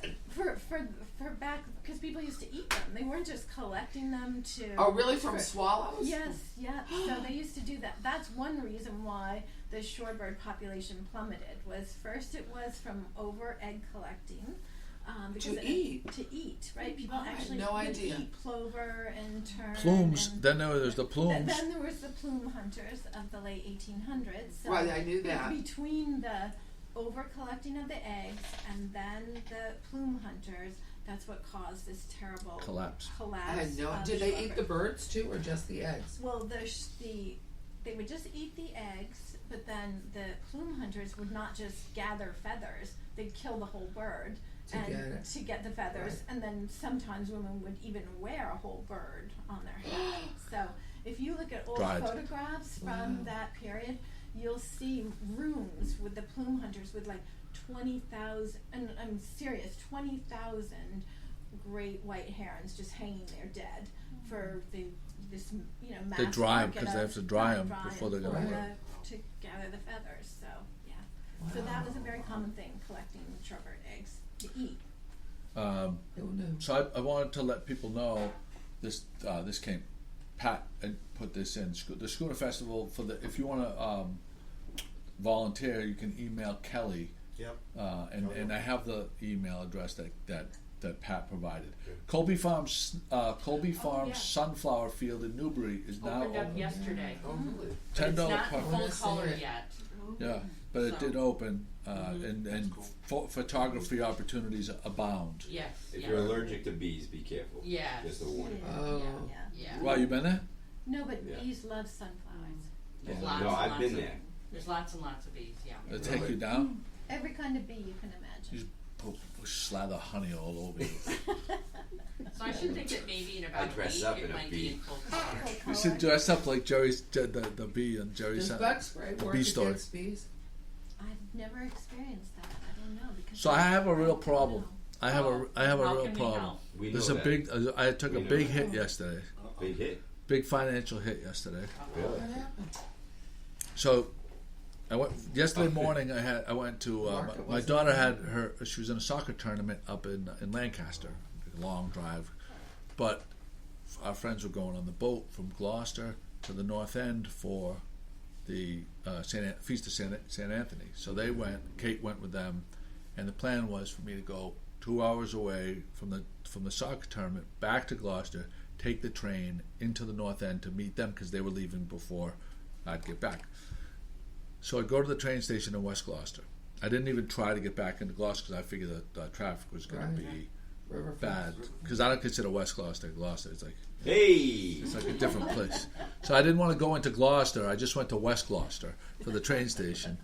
for back because people used to eat them. They weren't just collecting them to. Oh, really? From for- swallows? Yes, yeah. So they used to do that. That's one reason why the shorebird population plummeted. Was first it was from over egg collecting. Because To eat? To eat, right? People Oh, I had actually no would idea. eat plover and tern. Plumes. And Then there was the plumes. Then there was the plume hunters of the late 1800s. So Right, I knew that. between the over collecting of the eggs and then the plume hunters, that's what caused this terrible Collapse. I had no. of Did they eat the shorebird. birds too, or just the eggs? Well, they would just eat the eggs, but then the plume hunters would not just gather feathers; they'd kill the whole bird To get it. the feathers, Right. and then sometimes women would even wear a whole bird on their head. So if you look at old Dried. photographs from Wow. that period, you'll see rooms with the plume hunters with like 20,000, and I'm serious, 20,000 great white herons just hanging there dead for this mass They dry 'em market 'cause they of have to dry 'em dry before they're for gonna to gather the feathers. So yeah, so that was a very common thing, collecting shorebird eggs to eat. Who knew? So I wanted to let people know this. This came. Pat had put this in the Schooner Festival for the. If you want to volunteer, you can email Kelly. Yep. And I have the email address that Pat provided. Colby Farms yeah. Sunflower Field in Newbury is now Opened up open. yesterday. Oh, really? But $10 it's not park. full Wanna see color it. yet. Yeah, but it So- did open, and photography opportunities abound. Yes. If yeah. you're allergic to bees, be careful. Yes. Just a warning. Oh. Yeah. Yeah. Well, you been there? No, but Yeah. bees love sunflowers. There's Yeah. lots No, and I've lots been of, there. There's lots and lots of bees. Yeah. They take you down. Every kind of bee you can You imagine. just slather honey all over you. So I should think that maybe in about I dress a week up it in a might bee. be in full color. You should dress up like Jerry's the bee and Jerry's. Does bug spray work bee story. against bees? I've never experienced that. I don't know because. So I have a real problem. I have Oh, a how real can we problem. help? We know There's a that. big. I took We a know big that. hit yesterday. Big hit. Big financial hit yesterday. Really? What happened? So I went yesterday morning. I went to Market my wasn't daughter it? had her. She was in a soccer tournament up in Lancaster, a long drive, but our friends were going on the boat from Gloucester to the North End for the Feast of St. Anthony. So they went. Kate went with them, and the plan was for me to go 2 hours away from the soccer tournament back to Gloucester, take the train into the North End to meet them because they were leaving before I'd get back. So I'd go to the train station in West Gloucester. I didn't even try to get back into Gloucester because I figured that the traffic was going Right. to be Riverfront. bad because I don't consider West Gloucester Gloucester. It's like Hey! it's like a different place. So I didn't want to go into Gloucester. I just went to West Gloucester for the train station,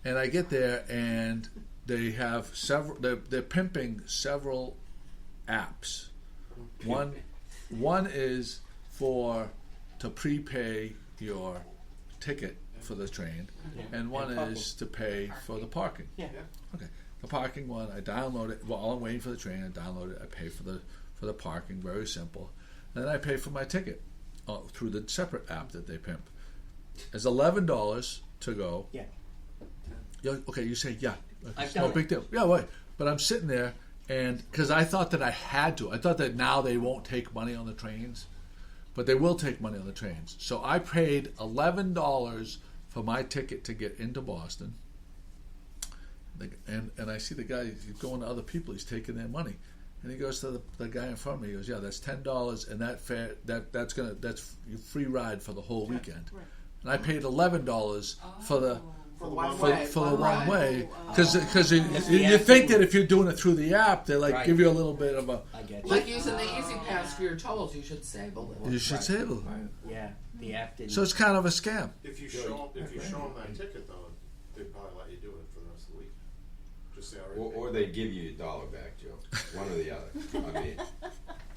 and I get there and they have several. They're pimping several apps. One is to prepay your ticket for the train, and one And is to pay for the parking. Yeah. Okay. The parking one, I download it. While I'm waiting for the train, I download it. I pay for the parking. Very simple. And then I pay for my ticket through the separate app that they pimp. It's $11 to go. Yeah. Okay, you say yeah. I've It's no done it. big deal. Yeah, wait. But I'm sitting there, and because I thought that I had to. I thought that now they won't take money on the trains, but they will take money on the trains. So I paid $11 for my ticket to get into Boston. And I see the guy, he's going to other people, he's taking their money. And he goes to the guy in front of me, he goes, yeah, that's $10 and that's your free ride for the whole weekend. Right. And I paid $11 for the For one for, way. for the one one ride. way, because you the think app. that if you're doing it through the app, they like Right. give you a little bit of a. I get you. Like using the Easy Pass for your tolls, you should save a little. You should save a little. Right. Yeah, the app didn't. So it's kind of a scam. If you show them that ticket though, they'd probably let you do it for the rest of the week. Just say I already Or they give you $1 back, Joe. One or the other. I mean,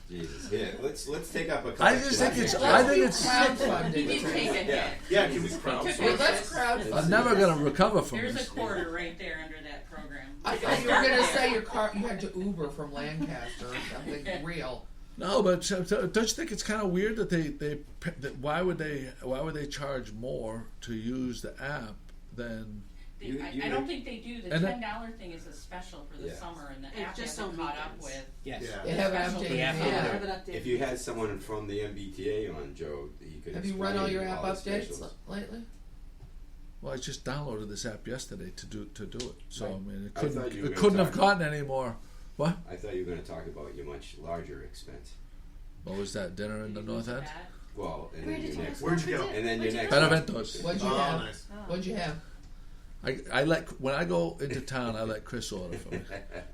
Jesus. Here, let's take up a couple. I just think it's. Let's I think do it's. crowdfunding. You did take a Yeah. hit. Yeah, can we Took crowdsource? Well, it. let's crowdfund. I'm never going to recover from There's a this. quarter right there under that program. I thought you were going to say your car. You had to Uber from Lancaster or something real. No, but don't you think it's kind of weird that that why would they charge more to use the app than? I don't think they do. The And $10 thing is a special for the Yeah. summer, and the It's app just hasn't on caught up weekends. with. Yes. Yeah. They have Special updated. thing. Yeah, Yeah. have it updated. If you had someone from the MBTA on, Joe, he could. Have you run all your explain app the updates specials. lately? Well, I just downloaded this app yesterday to do it. So I mean, I thought you were it gonna couldn't have talk- gotten any more. What? I thought you were going to talk about your much larger expense. What was that dinner in the Did you North use End? that? Well, and Where then did your you next. Where'd you go? And then your next. Beneventos. What'd you Oh, have? nice. What'd you have? I let when I go into town, I let Chris order for me.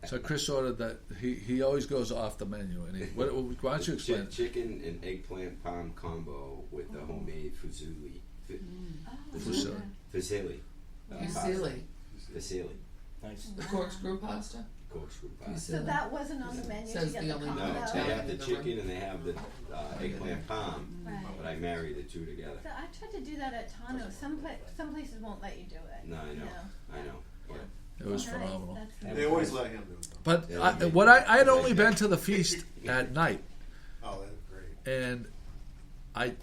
So Chris ordered that he always goes off the menu, and why don't you explain it? Chicken and eggplant palm combo with the homemade fusilli. Fusilli. Fusilli. Fusilli. Fusilli. Nice. The corkscrew pasta? Corkscrew pie. So that wasn't on the menu to Says get the the only combo. No, they Italian have the in the chicken room. and they have the eggplant palm, Right. but I marry the two together. So I tried to do that at Tano. Some places won't let you do it. No, I know. You I know. Yeah. It was Nice, phenomenal. that's They always let him do it. But Yeah, I had only been to the feast at night, Oh, that's great. and I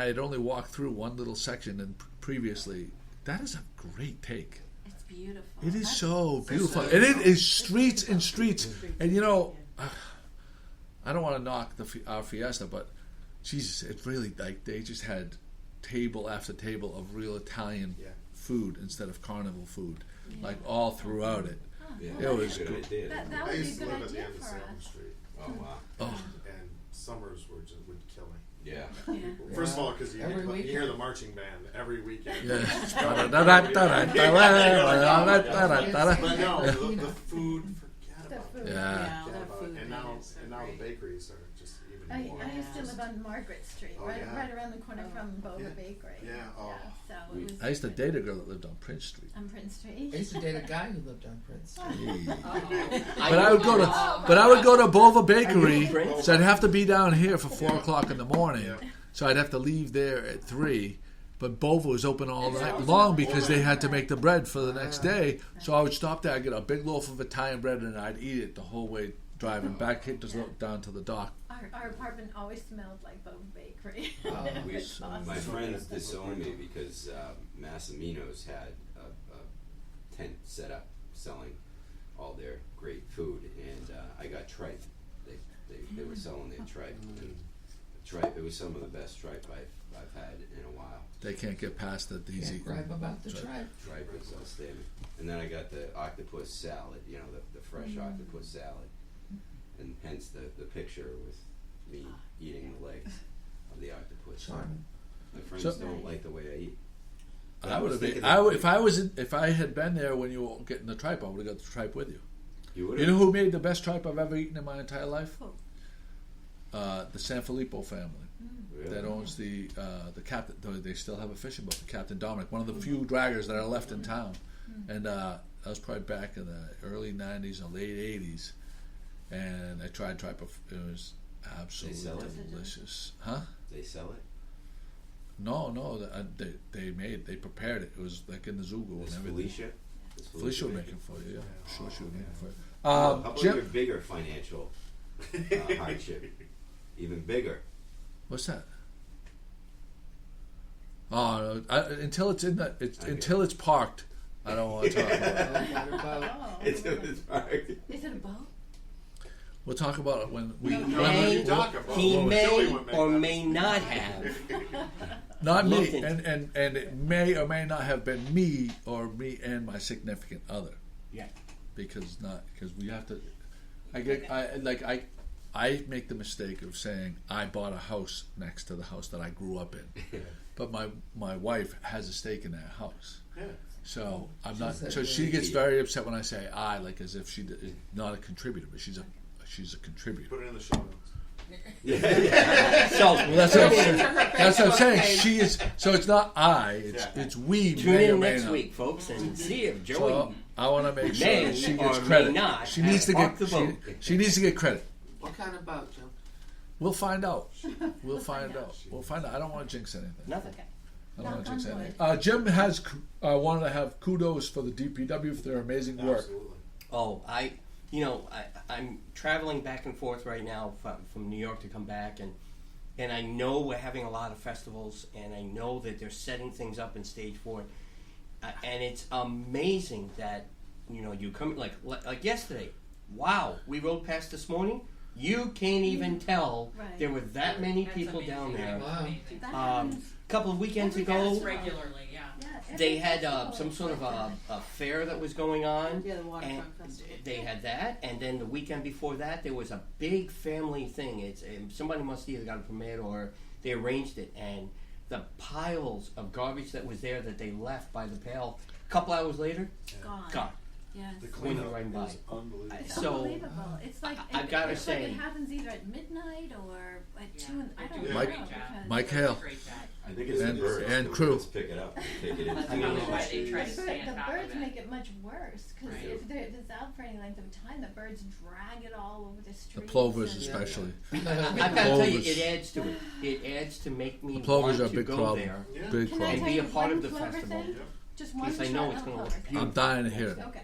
had only walked through one little section, and previously, that is a great take. It's beautiful. It is so beautiful, so and it is streets and streets. And you know, I don't want to knock our fiesta, but Jesus, it really like they just had table after table of real Italian Yeah. food instead of carnival food, like all throughout it. Yeah, It was good good. idea. That I would be a used to good live at the idea end of for Salem us. Street, Oh wow. Oh, and summers would kill me. Yeah. First of all, because you Every hear weekend. the marching band every weekend. yeah. But no, the food, forget The about food. it. Yeah. Yeah, their food And now, menus are and now the great. bakeries are just even I more. used to live on Margaret Street, Oh, right yeah. around the corner from Boba Yeah. Bakery. Yeah, oh. So it was I used to date a girl that lived on Prince Street. on Prince Street. I used to date a guy who lived on Prince Street. But I would go to Bova Bakery, so I'd have to be down here for 4:00 in the morning. Yeah. So I'd have to leave there at 3. But Bova was open all night long because they had to make the bread for the next day. So I would stop there, I'd get a big loaf of Italian bread, and I'd eat it the whole way driving back down to the dock. Our apartment always smelled like Boba Bakery. Oh, We, It's awesome. my friends disowned me because Massimino's had a tent set up selling all their great food, and I got tripe. They were selling their tripe, and tripe. It was some of the best tripe I've had in a while. They can't get past that these Can't gripe about the tripe. Tripe is outstanding. And then I got the octopus salad, the fresh octopus salad, and hence the picture with me eating the legs of the octopus. Charming. My friends So- don't like the way I eat. I would have been. If I had been there when you were getting the tripe, I would have got the tripe with you. You would You have. know who made the best tripe I've ever eaten in my entire life? Who? The Sanfilippo family Really? that owns the captain. They still have a fishing boat, the Captain Dominic, one of the few draggers that are left in town. And that was probably back in the early '90s or late '80s. And I tried tripe. It was absolutely sell it? delicious, huh? They sell it. No, they prepared it. It was like in the Zugo and Is everything. Felicia would make it for you. Yeah, sure, she would make it for you. How about Jim, your bigger financial hardship? Even bigger. what's that? Oh, no, until it's in the until it's parked, I don't want to talk about it. What about It's hard. Is it a boat? We'll talk about it when we. May, you talk about he it. may Silly would make or that may not have. Not me, Looked into- and it may or may not have been me or me and my significant other. Yeah. Because we have to. I make the mistake of saying I bought a house next to the house that I grew up in, but my wife has a stake in that house. Yeah. So I'm She not. said So she yeah. gets very upset when I say I, like as if she is not a contributor, but she's a contributor. Put it in the show notes. So Well, that's what I'm saying. to her That's what I'm Facebook saying. page. She is. So it's not I. It's Yeah. it's we. tune may or in may next not. week, folks, and see if Joey. So I want to make sure may that she or gets may credit. not She have needs to parked get. the boat. She needs to get credit. What kind of boat, Jim? We'll find out. We'll find out. We'll find out. I don't want to jinx anything. Nothing. Okay. I don't want to Knock jinx on anything. Jim has wanted to have kudos for the DPW for their amazing work. Absolutely. Oh, I'm traveling back and forth right now from New York to come back, and I know we're having a lot of festivals, and I know that they're setting things up in stage 4, and it's amazing that you come like yesterday. Wow, we rode past this morning. You can't even tell Right. there were that many That's people amazing. down there. Wow. Amazing. That A happens. couple of weekends Every ago, festival. Regularly, yeah. Yeah, every they had festival some is sort of like a fair that was going on. Yeah, the And waterfront festival. they had that, and then the weekend before that, there was a big family thing. It's somebody must either got a permit or they arranged it, and the piles of garbage that was there that they left by the pail. A couple hours later, gone. gone. Yes. The When cleanup you're riding by. is unbelievable. It's So, unbelievable. It's like I've gotta it's like say- it happens either at midnight or at 2. And I don't do know a great job. because Mike Hale. Great job. I think it's And- the birds. and The crew. birds pick it up and take it into I mean, the That's why they try to stay on the top birds of it. make it much worse because Right. if it's out for any length of time, the birds drag it all over the The streets. plovers, and- especially. I've got to tell you, Plovers. it adds to it. It adds to make me The plovers want are a to big go problem. there. Yeah. Big Can I problem. tell be you a part one of the plover festival. thing? Yep. Just one Because I shot know on it's a going to plover look thing. I'm beautiful. dying to hear it. Okay.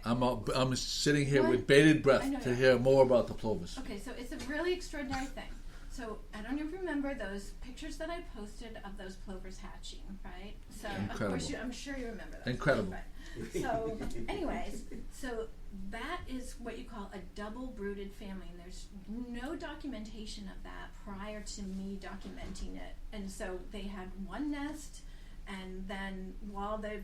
I'm sitting here What? with bated breath I know to you hear more about the plovers. Okay, so it's a really extraordinary thing. So I don't even remember those pictures that I posted of those plovers hatching, right? So of Incredible. course I'm sure you remember those. Incredible. Right. So anyways, so that is what you call a double brooded family, and there's no documentation of that prior to me documenting it. And so they had one nest, and then while the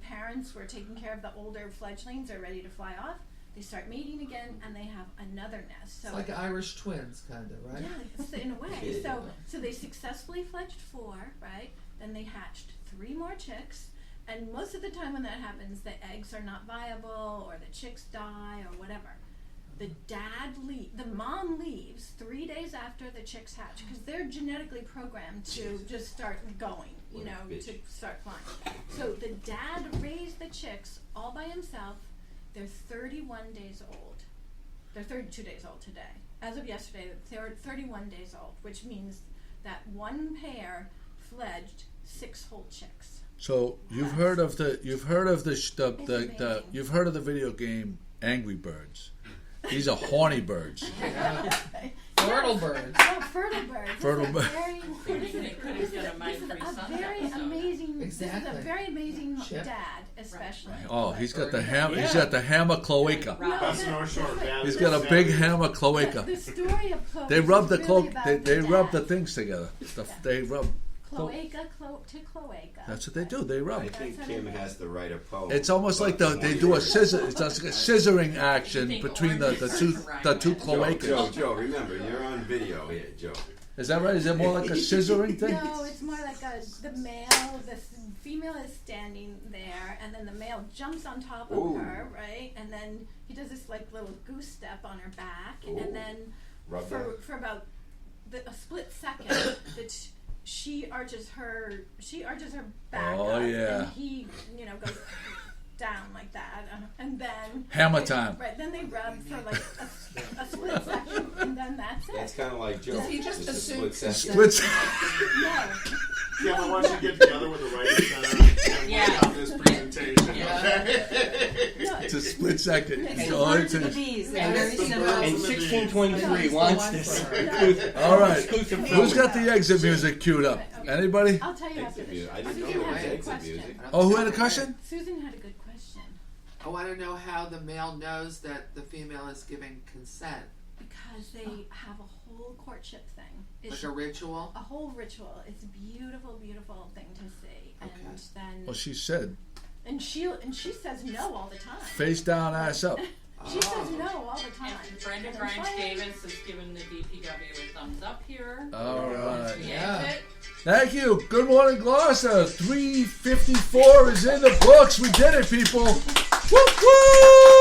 parents were taking care of the older fledglings, are ready to fly off. They start mating again, and they have another nest. So It's like Irish twins, kind of, right? yeah, so in a way. So they successfully fledged 4, right? Then they hatched 3 more chicks, and most of the time when that happens, the eggs are not viable, or the chicks die, or whatever. The mom leaves 3 days after the chicks hatch because they're genetically programmed to just start going, What a bitch. to start flying. So the dad raised the chicks all by himself. They're 31 days old. They're 32 days old today. As of yesterday, they were 31 days old, which means that one pair fledged 6 whole chicks. So you've heard of the amazing. you've heard of the video game Angry Birds. These are horny birds. Fertile birds. Oh, fertile birds. Fertile This is a bird. very- Thinking they could have done a Mind Free This is Sons a very episode. amazing. This is Exactly. a very amazing Chip. dad, especially. Oh, he's got the hammer. He's Yeah. got the hammer cloaca. Right. Best North Shore. Dad He's is got a Dad big is- hammer The cloaca. story of Chloe. They rub the is clo- really about they the rub the dad. things together. They rub. Cloaca to cloaca. That's what they do. They rub. I think Kim has to write a poem. It's almost like they do a scissor. It's like a scissoring action between the two cloacas. Joe, remember, you're on video here, Joe. Is that right? Is it more like a scissoring thing? No, it's more like the female is standing there, and then the male jumps on top of Ooh. her, right? And then he does this like little goose step on her back, Ooh. and then Rub that. for about a split second, that she arches her back Oh, up, yeah. and he goes down like that, and then Hammer time. Right, then they rub for like a split second, and then that's it. That's kind of like Joe. Does he just a assume- split second. Splits. No. Yeah, but once you get together with the writing center and Yeah. work on this presentation, Yeah. okay? No, It's a split second. It's So all Words it of the is- bees, they're And very it's the similar. birds. And 1623 No, wants it's this. the one for- All right. Exclusive Who's film. got the exit music queued up? Anybody? I'll tell you after Exit the music. show. I didn't know Susan there was had a good exit question. music. Oh, who had a question? Susan had a good question. I want to know how the male knows that the female is giving consent. Because they have a whole courtship thing. It's Like a ritual? a whole ritual. It's a beautiful, beautiful thing to see. And Okay. then Well, she said, and she says no all the time. face down, ass up. She says no all the time. And Brenda And Grimes finally- Davis has given the DPW a thumbs up here. All right. The Yeah. exit. Thank you. Good morning, Gloucester. 3:54 is in the books. We did it, people. Woo woo!